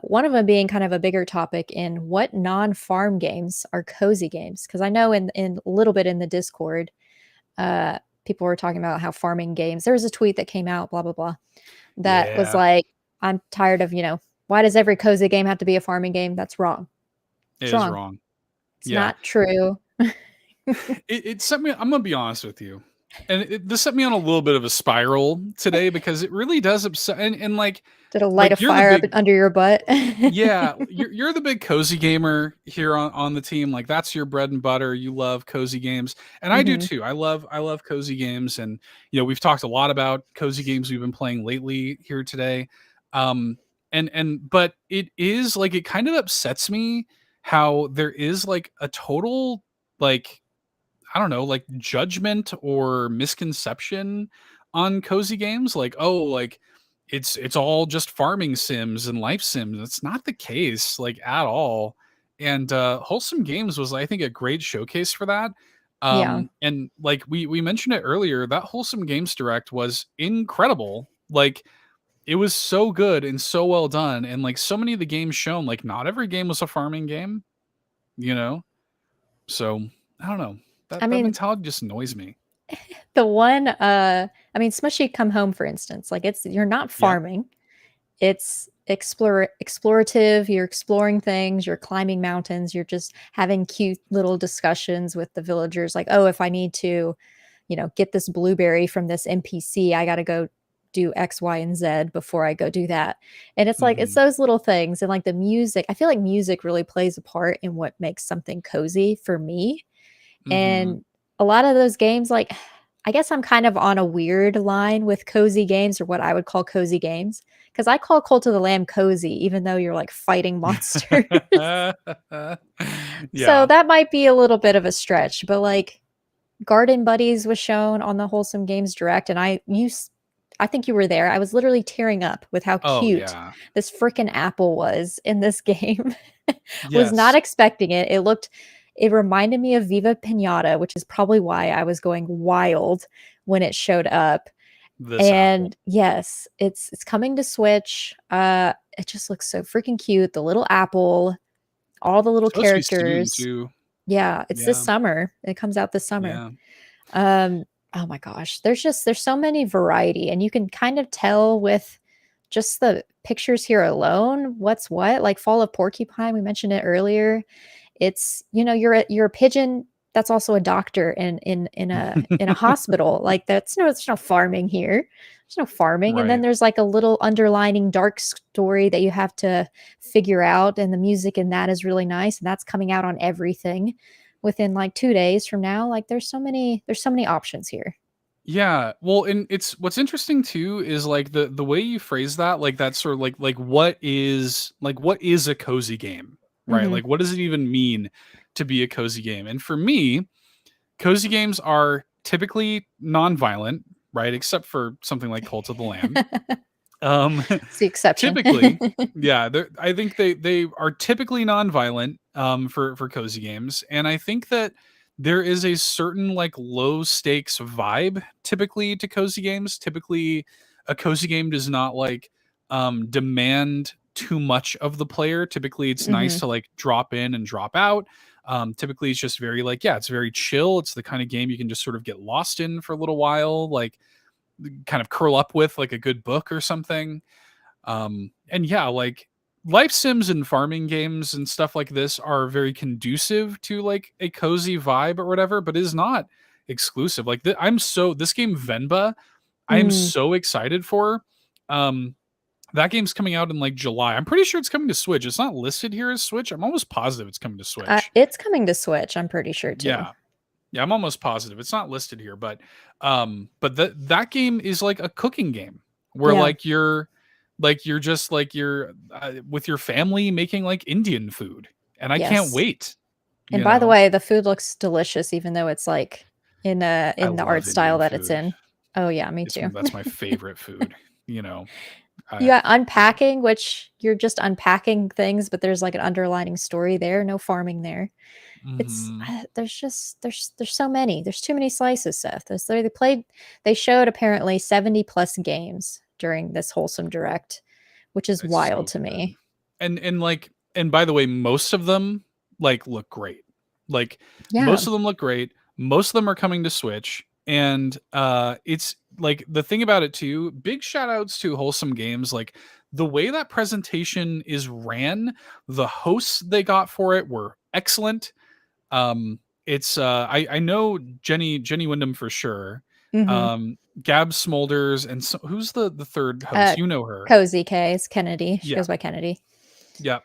One of them being kind of a bigger topic in what non-farm games are cozy games. Because I know in a little bit in the Discord, uh, people were talking about how farming games. There was a tweet that came out, blah blah blah, that was Yeah, like, I'm tired of why does every cozy game have to be a farming game? That's wrong. it It's is wrong. wrong. It's Yeah. not true. It set me, I'm gonna be honest with you. And this set me on a little bit of a spiral today because it really does upset and Did a light a like you're the fire up big under your butt? yeah, you're the big cozy gamer here on the team. Like that's your bread and butter. You love cozy games, and I do Hmm. too. I love cozy games, and we've talked a lot about cozy games we've been playing lately here today. And but it is like it kind of upsets me how there is like a total like I don't know, like judgment or misconception on cozy games. Like, oh, like it's all just farming sims and life sims. It's not the case, like at all. And Wholesome Games was, I think, a great showcase for that. Yeah. And like we mentioned it earlier, that Wholesome Games Direct was incredible. Like it was so good and so well done. And like so many of the games shown, like not every game was a farming game, you know? So I don't know. I That mean, mentality just annoys me. the one I mean, Smushy Come Home, for instance, like you're not Yeah. farming. It's explorative, you're exploring things, you're climbing mountains, you're just having cute little discussions with the villagers like, "Oh, if I need to, get this blueberry from this NPC, I got to go do X, Y, and Z before I go do that." And it's like it's Mhm. those little things and like the music. I feel like music really plays a part in what makes something cozy for me. Mhm. And a lot of those games, like, I guess I'm kind of on a weird line with cozy games or what I would call cozy games because I call Cult of the Lamb cozy, even though you're like fighting monsters. So Yeah. that might be a little bit of a stretch, but like Garden Buddies was shown on the Wholesome Games Direct, and I think you were there. I was literally tearing up with how Oh, cute yeah. this freaking apple was in this game. Was not Yes. expecting it. It reminded me of Viva Pinata, which is probably why I was going wild when it showed up. This apple. And yes, it's coming to Switch. It just looks so freaking cute. The little apple, all the little Supposed to be soon characters. too. Yeah, it's this Yeah. summer. It comes out this summer. Yeah. Oh my gosh, there's so many variety, and you can kind of tell with just the pictures here alone what's what. Like Fall of Porcupine, we mentioned it earlier. It's you're a pigeon that's also a doctor in a hospital. Like there's no farming here. There's no farming, and then Right. there's like a little underlining dark story that you have to figure out, and the music in that is really nice, and that's coming out on everything within like 2 days from now. Like there's so many options here. Yeah, well, and it's what's interesting too is like the way you phrase that, like that's sort of like what is a cozy game, right? Hmm. Like what does it even mean to be a cozy game? And for me, cozy games are typically non-violent, right? Except for something like Cult of the Lamb. It's the exception. Typically, yeah, I think they are typically non-violent for cozy games, and I think that there is a certain like low stakes vibe typically to cozy games. Typically, a cozy game does not like demand too much of the player. Typically, it's nice Hmm. to like drop in and drop out. Typically, it's just very like, yeah, it's very chill. It's the kind of game you can just sort of get lost in for a little while, like kind of curl up with like a good book or something. And yeah, like life sims and farming games and stuff like this are very conducive to like a cozy vibe or whatever, but it is not exclusive. Like this game Venba, I am Mm. so excited for. Um, that game's coming out in like July. I'm pretty sure it's coming to Switch. It's not listed here as Switch. I'm almost positive it's coming to Switch. It's coming to Switch, I'm pretty sure too. Yeah. Yeah, I'm almost positive. It's not listed here, but that game is like a cooking game where Yeah. you're just like you're with your family making like Indian food. And I can't Yes. wait, And you by the know. way, the food looks delicious, even though it's like I in the art love style Indian that it's food. in. Oh yeah, me It's too. that's my favorite food, you know. You I got unpacking, which you're just unpacking things, but there's like an underlining story there. No farming there. It's mhm. there's just there's so many. There's too many slices, Seth. They showed apparently 70 plus games during this wholesome direct, which is It's wild so to good. me. And by the way, most of them like look great. Like Yeah. most of them look great. Most of them are coming to Switch. And it's like the thing about it too, big shout outs to Wholesome Games. Like the way that presentation is ran, the hosts they got for it were excellent. It's I know Jenny Wyndham for sure. Hmm. Gab Smolders and who's the third Uh, host? You know her. Cozy K is Kennedy. She Yeah. goes by Kennedy. Yeah.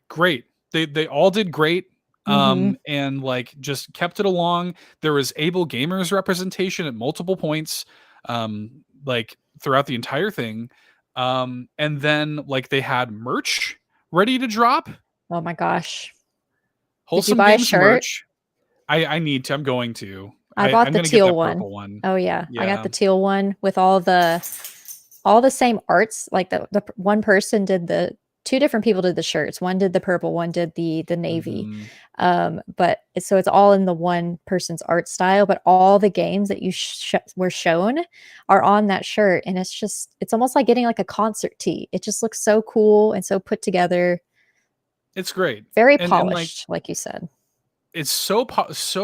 Great. They all did great. Hmm. And like just kept it along. There was able gamers representation at multiple points, like throughout the entire thing. And then like they had merch ready to drop. Oh my gosh. Did you Wholesome buy a Games shirt? merch. I need to. I'm going to. I bought I'm the gonna get teal that one. purple one. Oh yeah, I got Yeah. the teal one with all the same arts. Like one person did the two different people did the shirts. One did the purple, one did the navy. Hmm. But so it's all in the one person's art style. But all the games that were shown are on that shirt, and it's almost like getting like a concert tee. It just looks so cool and so put together, It's great. very And like polished, like you said. it's so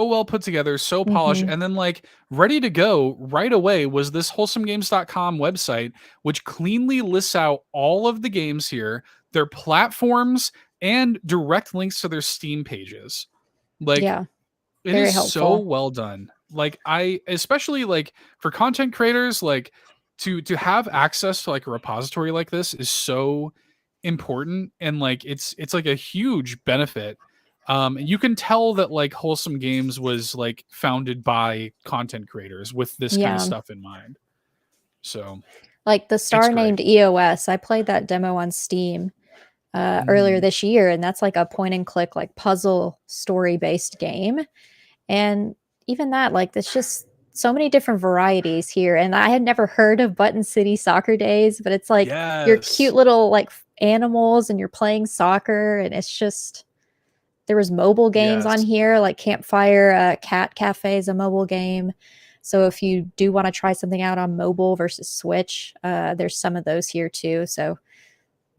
well put together, so polished, Hmm. and then like ready to go right away was this wholesomegames.com website, which cleanly lists out all of the games here, their platforms, and direct links to their Steam pages. Like Yeah, it very is so helpful. well done. Like I especially like for content creators, like to have access to like a repository like this is so important, and like it's like a huge benefit. You can tell that like Wholesome Games was like founded by content creators with this kind of Yeah. stuff in mind. So Like the it's star great. named EOS, I played that demo on Steam earlier Mhm. this year, and that's like a point and click, like puzzle story based game. And even that, like, there's just so many different varieties here. And I had never heard of Button City Soccer Days, but it's like your cute Yes. little like animals and you're playing soccer, and it's just there was mobile games on Yes. here, like Campfire Cat Cafe is a mobile game. So if you do want to try something out on mobile versus Switch, there's some of those here too. So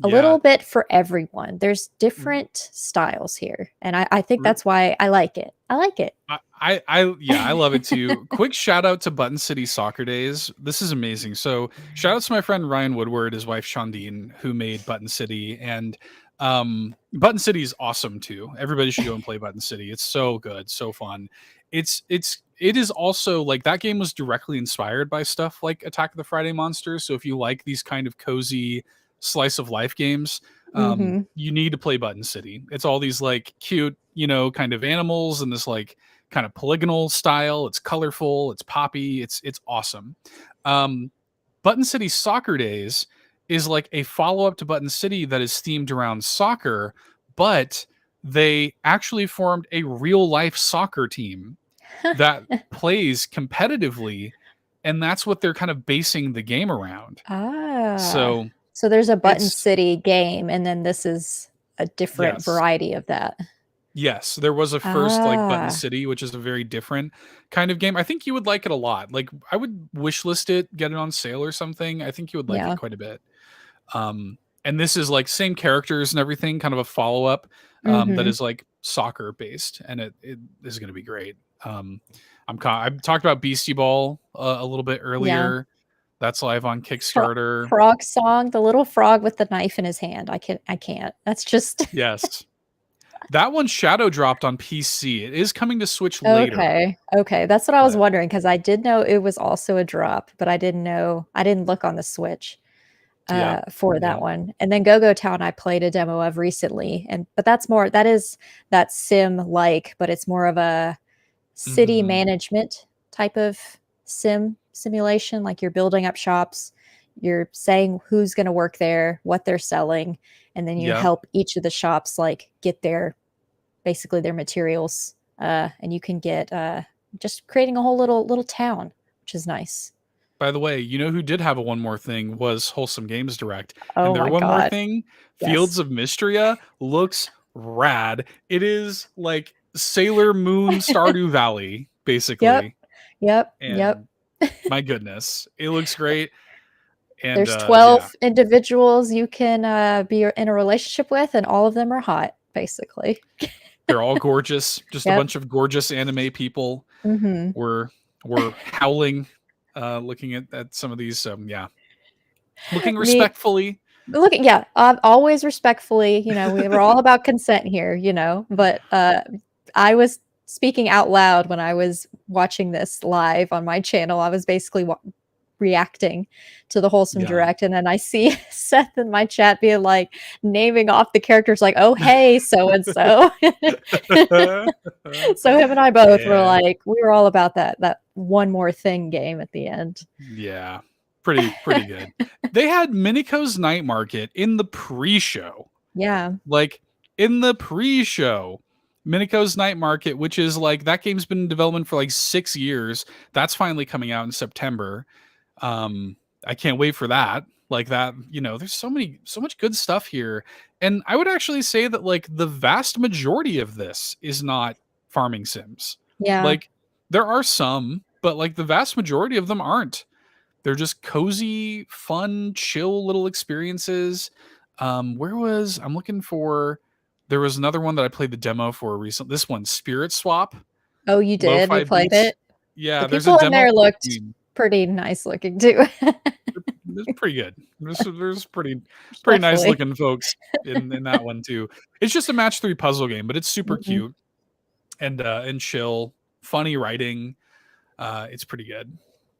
a Yeah. little bit for everyone. There's different styles here, and I think R- that's why I like it. I like it. yeah, I love it too. Quick shout out to Button City Soccer Days. This is amazing. So shout out to my friend Ryan Woodward, his wife Shondine, who made Button City, and Button City is awesome too. Everybody should go and play Button City. It's so good, so fun. It is also like that game was directly inspired by stuff like Attack of the Friday Monsters. So if you like these kind of cozy slice of life games, Hmm. you need to play Button City. It's all these like cute, kind of animals and this like kind of polygonal style. It's colorful. It's poppy. It's awesome. Button City Soccer Days is like a follow-up to Button City that is themed around soccer, but they actually formed a real-life soccer team that plays competitively, and that's what they're kind of basing the game around. So there's a Button City game, and then this is a different variety of that. Yes, there was a first like Button City, which is a very different kind of game. I think you would like it a lot. Like I would wishlist it, get it on sale or something. I think you would like it quite a bit. And this is like same characters and everything, kind of a follow-up that is like soccer based, and it is going to be great. I talked about Beastie Ball a little bit earlier. Yeah. That's live on Kickstarter. Frog song, the little frog with the knife in his hand. I can't. That's just yes. That one shadow dropped on PC. It is coming to Switch later. Okay. That's what I was wondering, because I did know it was also a drop, but I didn't look on the Switch for that one. And then Go-Go Town I played a demo of recently, but that is that sim like, but it's more of a city management type of simulation. Like you're building up shops, you're saying who's going to work there, what they're selling, and then you help each of the shops like get basically their materials, and you can get just creating a whole little town, which is nice. By the way, you know who did have a One More Thing was Wholesome Games Direct. Oh, and their my One God. More Thing, Fields of Mystria, looks rad. It is like Sailor Moon Stardew Valley, basically. Yep. My goodness, it looks great. And there's 12 individuals you can be in a relationship with, and all of them are hot, basically. They're all gorgeous. Just a bunch of gorgeous anime people. We're howling, looking at some of these. Looking respectfully. Always respectfully. You know, we were all about consent here. You know, but I was speaking out loud when I was watching this live on my channel. I was basically reacting to the Wholesome Direct, and then I see Seth in my chat being like naming off the characters, like, oh hey, so and so. So him and I both were like, we were all about that One More Thing game at the end. Yeah, pretty good. They had Miniko's Night Market in the pre-show. Like in the pre-show, Miniko's Night Market, which is like, that game's been in development for like 6 years. That's finally coming out in September. I can't wait for that. Like that, you know, there's so much good stuff here. And I would actually say that like the vast majority of this is not farming sims. Like there are some, but like the vast majority of them aren't. They're just cozy, fun, chill little experiences. I'm looking for, there was another one that I played the demo for recently. This one, Spirit Swap. Oh, you did? You played it? Yeah, the there's a demo in there looked pretty nice looking too. It's pretty good. There's pretty nice looking folks in that one too. It's just a match 3 puzzle game, but it's super cute and chill, funny writing. It's pretty good.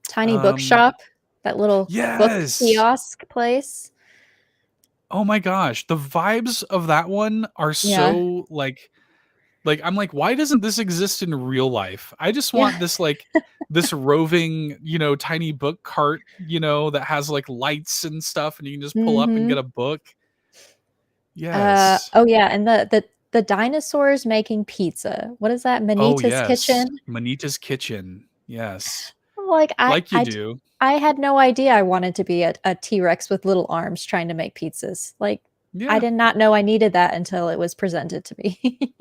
Tiny bookshop, that little book kiosk place. Oh my gosh, the vibes of that one are so like I'm like, why doesn't this exist in real life? I just want this like this roving, you know, tiny book cart, you know, that has like lights and stuff, and you can just pull up and get a book. Yes. And the dinosaurs making pizza. What is that? Manita's Kitchen. Manita's Kitchen. Yes. Like you do. I had no idea I wanted to be a T-Rex with little arms trying to make pizzas. Like I did not know I needed that until it was presented to me.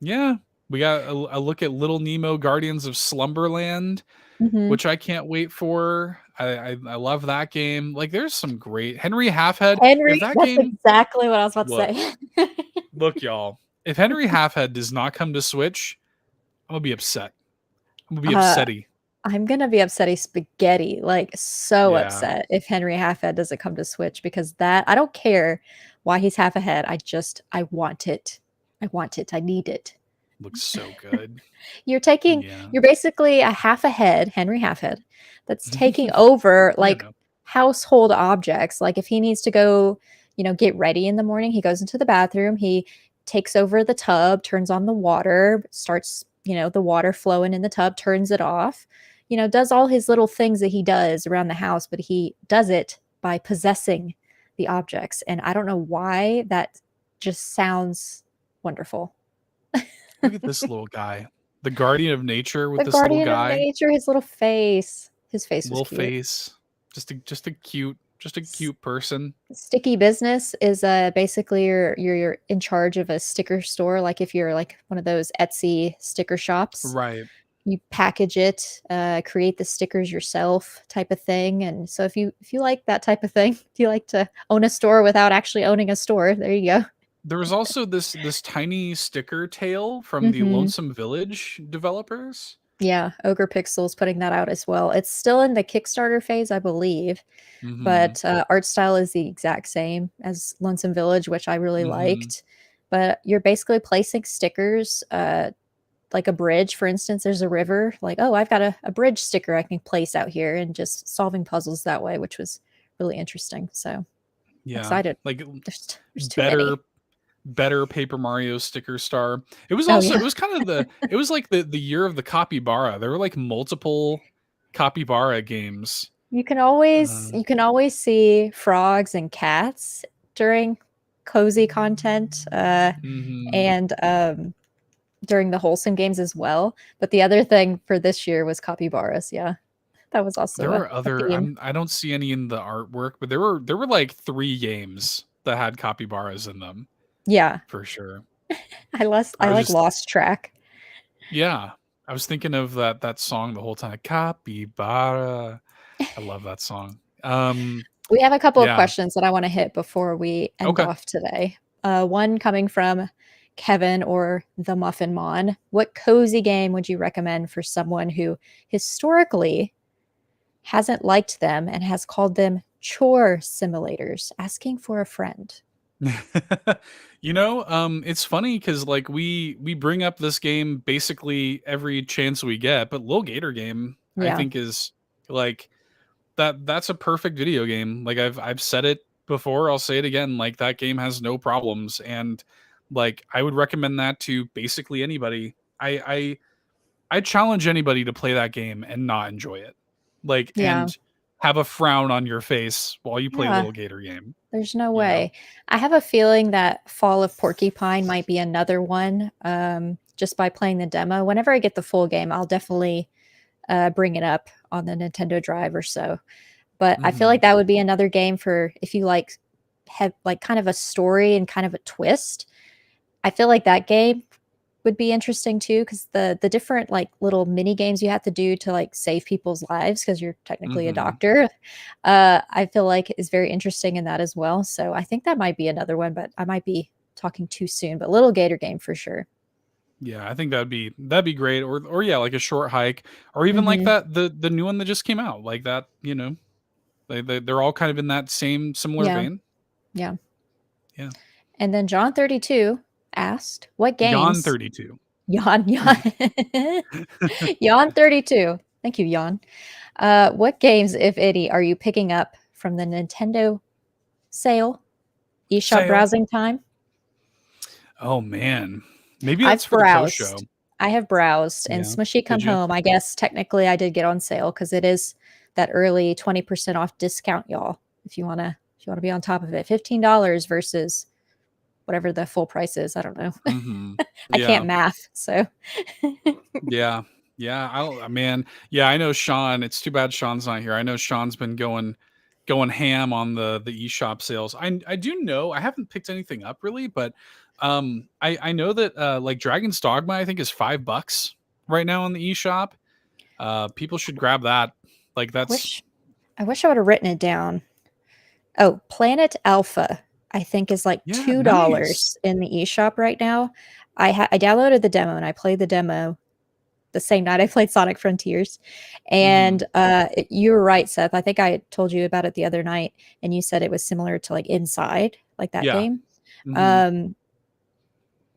Yeah, we got a look at Little Nemo Guardians of Slumberland, which I can't wait for. I love that game. Like, there's some great Henry Halfhead. That's exactly what I was about to say. Look, y'all, if Henry Halfhead does not come to Switch, I'm gonna be upset. I'm gonna be upsetty. I'm gonna be upsetty spaghetti, like so upset if Henry Halfhead doesn't come to Switch, because that, I don't care why he's half ahead. I want it. I need it. Looks so good. You're basically a half ahead, Henry Halfhead, that's taking over like household objects. Like if he needs to go, you know, get ready in the morning, he goes into the bathroom, he takes over the tub, turns on the water, starts the water flowing in the tub, turns it off, does all his little things that he does around the house, but he does it by possessing the objects. And I don't know why that just sounds wonderful. Look at this little guy. The guardian of nature with The this little guardian of guy. nature, his little face. His face was Little cute. face. Just a cute person. Sticky business is basically you're in charge of a sticker store. Like if you're like one of those Etsy sticker shops, Right. you package it, create the stickers yourself, type of thing. And so if you like that type of thing, if you like to own a store without actually owning a store, there you go. There was also this tiny sticker tail from the Mm-hmm. Lonesome Village developers. Yeah, Ogre Pixels putting that out as well. It's still in the Kickstarter phase, I believe, Mm-hmm. but art style is the exact same as Lonesome Village, which I really Mm-hmm. liked. But you're basically placing stickers, like a bridge, for instance. There's a river, like, oh, I've got a bridge sticker I can place out here, and just solving puzzles that way, which was really interesting. So Yeah. excited. Like There's too many. better Paper Mario sticker star. It was Oh also yeah, it was kind of it was like the year of the capybara. There were like multiple capybara games. you can always see frogs and cats during cozy content, Mm-hmm. and during the wholesome games as well. But the other thing for this year was capybaras. Yeah, that was also There were a other theme. I don't see any in the artwork, but there were like 3 games that had capybaras in them Yeah, for sure. I I was like just lost track. yeah, I was thinking of that song the whole time. Capybara. I love that song. We have a couple of Yeah. questions that I want to hit before we end Okay. off today. One coming from Kevin or the Muffin Mon. What cozy game would you recommend for someone who historically hasn't liked them and has called them chore simulators? Asking for a friend. It's funny because like we bring up this game basically every chance we get, but Lil Gator game I Yeah. think is like that's a perfect video game. Like I've said it before, I'll say it again. Like that game has no problems, and like I would recommend that to basically anybody. I challenge anybody to play that game and not enjoy it. Like Yeah. and have a frown on your face while you play Yeah. Little Gator game, There's no you know? way. I have a feeling that Fall of Porcupine might be another one. Just by playing the demo. Whenever I get the full game, I'll definitely bring it up on the Nintendo Drive or so. But I feel Mhm. like that would be another game for if you like have like kind of a story and kind of a twist. I feel like that game would be interesting too because the different like little mini games you have to do to like save people's lives because you're technically a Mhm. doctor. I feel like is very interesting in that as well. So I think that might be another one, but I might be talking too soon. But Little Gator game for sure. Yeah, I think that'd be great or yeah, like a short hike or even like Hmm. that the new one that just came out. Like that, they're all kind of in that same similar Yeah, vein. yeah. Yeah. And then John 32 asked, "What Yon games?" 32. Yawn, yawn. Yawn 32. Thank you, Yawn. What games, if any, are you picking up from the Nintendo sale? eShop Sale. browsing time? Oh man. Maybe that's I've for the post show. browsed. I have browsed, and Yeah. Smushy Come Did you? Home, I guess technically I did get on sale because it is that early 20% off discount, y'all. If you wanna be on top of it. $15 versus whatever the full price is. I don't know. Mhm. I can't Yeah. math, so Yeah. Yeah, man. Yeah, I know Sean. It's too bad Sean's not here. I know Sean's been going ham on the eShop sales. I do know I haven't picked anything up really, but I know that like Dragon's Dogma I think is $5 right now on the eShop. People should grab that. Like I that's wish I wish I would have written it down. Oh, Planet Alpha, I think is like yeah, nice. $2 in the eShop right now. I downloaded the demo and I played the demo the same night I played Sonic Frontiers. Mhm. And you were right, Seth. I think I told you about it the other night, and you said it was similar to like Inside, like that Yeah. game. Mhm. Um,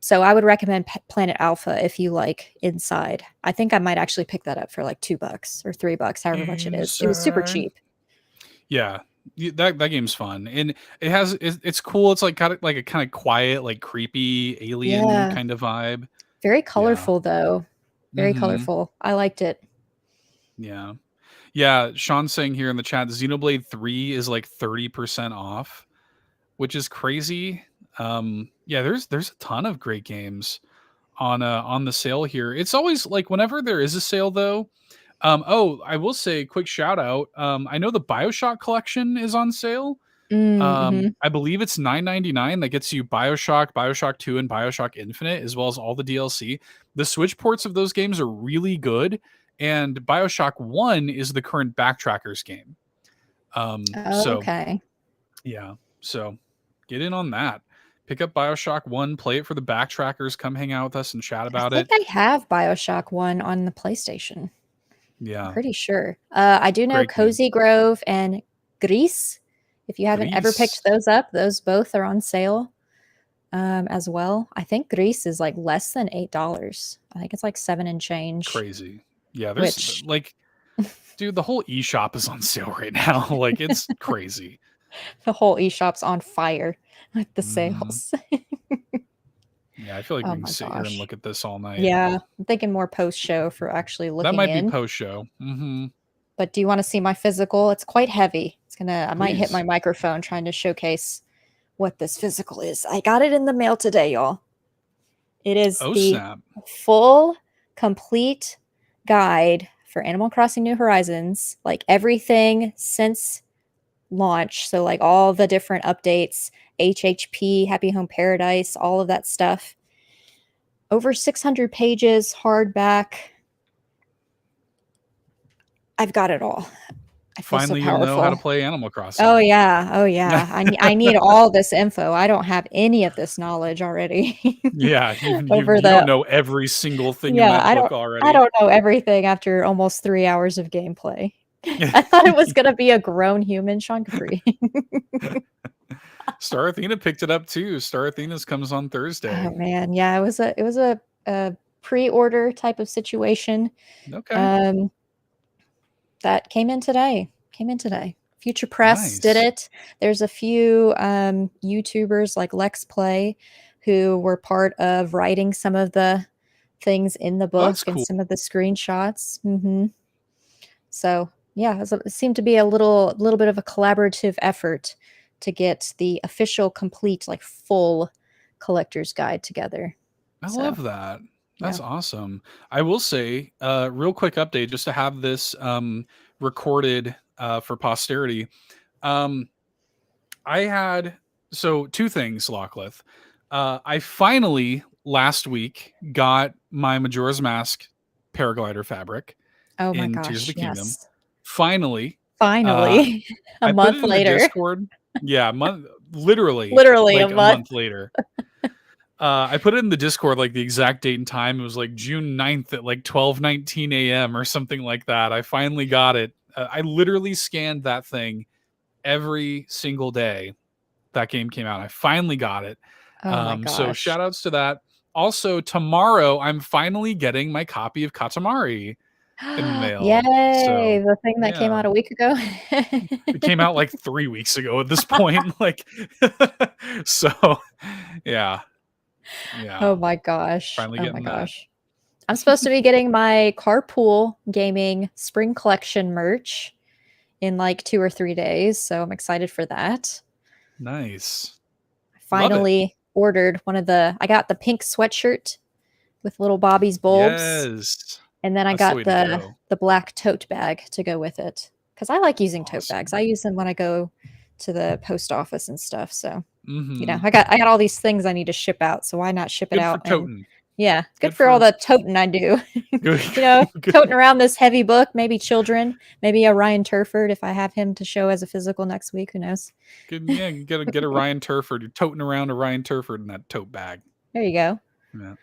so I would recommend Planet Alpha if you like Inside. I think I might actually pick that up for like $2 or $3, however much it is. It was super Inside. cheap. Yeah. That game's fun. And it's cool. It's like kind of like a kind of quiet, like creepy alien Yeah, kind of vibe. very Yeah. colorful though. Very Mm-hmm. colorful. I liked it. Yeah. Yeah. Sean's saying here in the chat, Xenoblade 3 is like 30% off, which is crazy. Yeah, there's a ton of great games on the sale here. It's always like whenever there is a sale though. Oh, I will say quick shout out. I know the BioShock collection is on sale. Mm-hmm. I believe it's $9.99 that gets you BioShock, BioShock 2, and BioShock Infinite, as well as all the DLC. The Switch ports of those games are really good, and BioShock 1 is the current Backtrackers game. So Okay. yeah, so get in on that. Pick up BioShock 1, play it for the Backtrackers, come hang out with us and chat I about think it. I have BioShock 1 on the PlayStation. I'm Yeah, pretty sure. I do know great game. Cozy Grove and Gris. If you haven't ever Grease, picked those up, those both are on sale as well. I think Gris is like less than $8. I think it's like 7 and change, crazy. Yeah, there's which like, dude, the whole eShop is on sale right now. Like, it's crazy. the whole eShop's on fire with the Hmm. sales. Yeah, I feel like Oh we can my sit here and gosh. look at this all night. Yeah, I'm thinking more post show for actually That looking might be in. post show. Mm-hmm. But do you want to see my physical? It's quite heavy. I might hit my Please. microphone trying to showcase what this physical is. I got it in the mail today, y'all. It is Oh, the snap. full, complete guide for Animal Crossing New Horizons, like everything since launch. So, like all the different updates, HHP, Happy Home Paradise, all of that stuff. Over 600 pages, hardback. I've got it all. I feel so Finally, you'll know how to powerful. play Animal Oh Crossing. yeah, oh yeah. I need all this info. I don't have any of this knowledge already. Yeah, Over you don't the know every single thing in Yeah, that book I already. don't know everything after almost 3 hours of gameplay. I thought it was gonna be a grown human Sean Capri. Star Athena picked it up too. Star Athena's comes on Thursday. Oh man, yeah, it was a pre-order type of situation. Okay, Um, that came in today. Future Press did nice. it. There's a few YouTubers like Lex Play who were part of writing some of the things in the Well, book that's and cool. some of the screenshots. So yeah, it seemed to be a little bit of a collaborative effort to get the official, complete, like full collector's guide together. I So love that. yeah. That's awesome. I will say, real quick update just to have this recorded for posterity. Um, I had so two things, Lockleth. I finally last week got my Majora's Mask paraglider fabric Oh my in Tears of the gosh, Kingdom. yes. Finally, uh, Finally, a I put it month in the later. Discord. Yeah, literally Literally a like a month. month later. I put it in the Discord like the exact date and time. It was like June 9th at like 12:19 a.m. or something like that. I finally got it. I literally scanned that thing every single day that game came out. I finally got it. Oh my So gosh. shout outs to that. Also, tomorrow I'm finally getting my copy of Katamari in the mail. Yay, So the thing that came yeah, out a week ago. it came out like 3 weeks ago at this point. Like, so yeah, yeah, Oh my gosh. finally Oh my getting that. gosh. I'm supposed to be getting my Carpool Gaming Spring Collection merch in like 2 or 3 days, so I'm excited for that. Nice. I Love it. finally ordered I got the pink sweatshirt with little Bobby's bulbs, Yes. and then I That's the got way to go. the black tote bag to go with it because I like using tote bags. I Awesome. use them when I go to the post office and stuff. So, Mm-hmm. I got all these things I need to ship out. So why not ship it Good for out? And toting. yeah, good Good for all for the toting I do. good. Good. Toting around this heavy book, maybe children, maybe a Ryan Turford if I have him to show as a physical next week. Who knows? Good. Yeah, you gotta get a Ryan Turford. You're toting around a Ryan Turford in that tote bag. There you go. Yeah.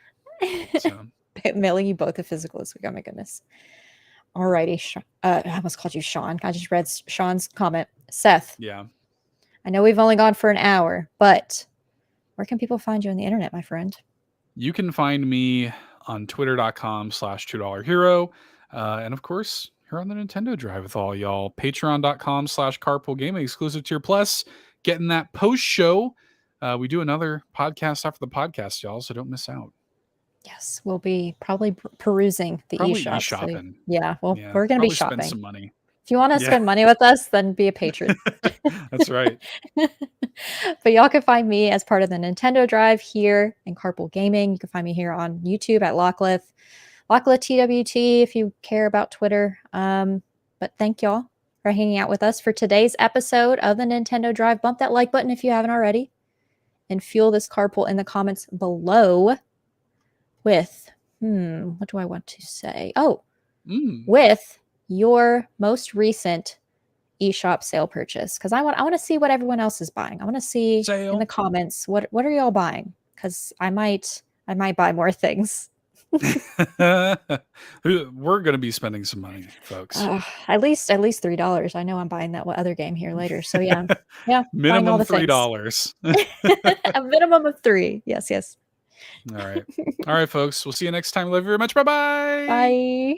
So Mailing you both a physical this week. Oh my goodness. Alrighty. I almost called you Sean. I just read Sean's comment. Seth, yeah. I know we've only gone for an hour, but where can people find you on the internet, my friend? You can find me on twitter.com/$2hero. And of course, here on the Nintendo Drive with all y'all. Patreon.com/carpoolgaming exclusive tier plus. Getting that post show. We do another podcast after the podcast, y'all, so don't miss out. Yes, we'll be probably perusing the Probably eShop. So, e-shopping. yeah, well, Yeah, we're going to be probably spend shopping. some money. If you want to Yeah. spend money with us, then be a patron. That's right. But y'all can find me as part of the Nintendo Drive here in Carpool Gaming. You can find me here on YouTube at Locklith TWT if you care about Twitter. But thank y'all for hanging out with us for today's episode of the Nintendo Drive. Bump that like button if you haven't already. And fuel this carpool in the comments below with, what do I want to say? Oh, with your most recent eShop sale purchase. Because I want to see what everyone else is buying. I want to see in the comments what are y'all buying? Because I might buy more things. We're gonna be spending some money, folks. At least $3. I know I'm buying that other game here later. So yeah, minimum all the $3. A minimum of 3. Yes. All right, folks. We'll see you next time. Love you very much. Bye-bye. Bye.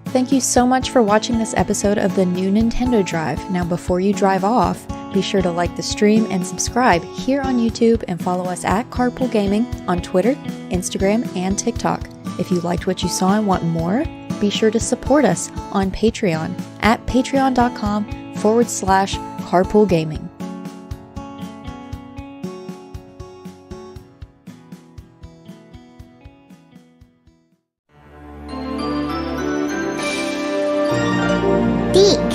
Thank you so much for watching this episode of the new Nintendo Drive. Now, before you drive off, be sure to like the stream and subscribe here on YouTube and follow us at Carpool Gaming on Twitter, Instagram, and TikTok. If you liked what you saw and want more, be sure to support us on Patreon at patreon.com/Carpool Gaming. Deep.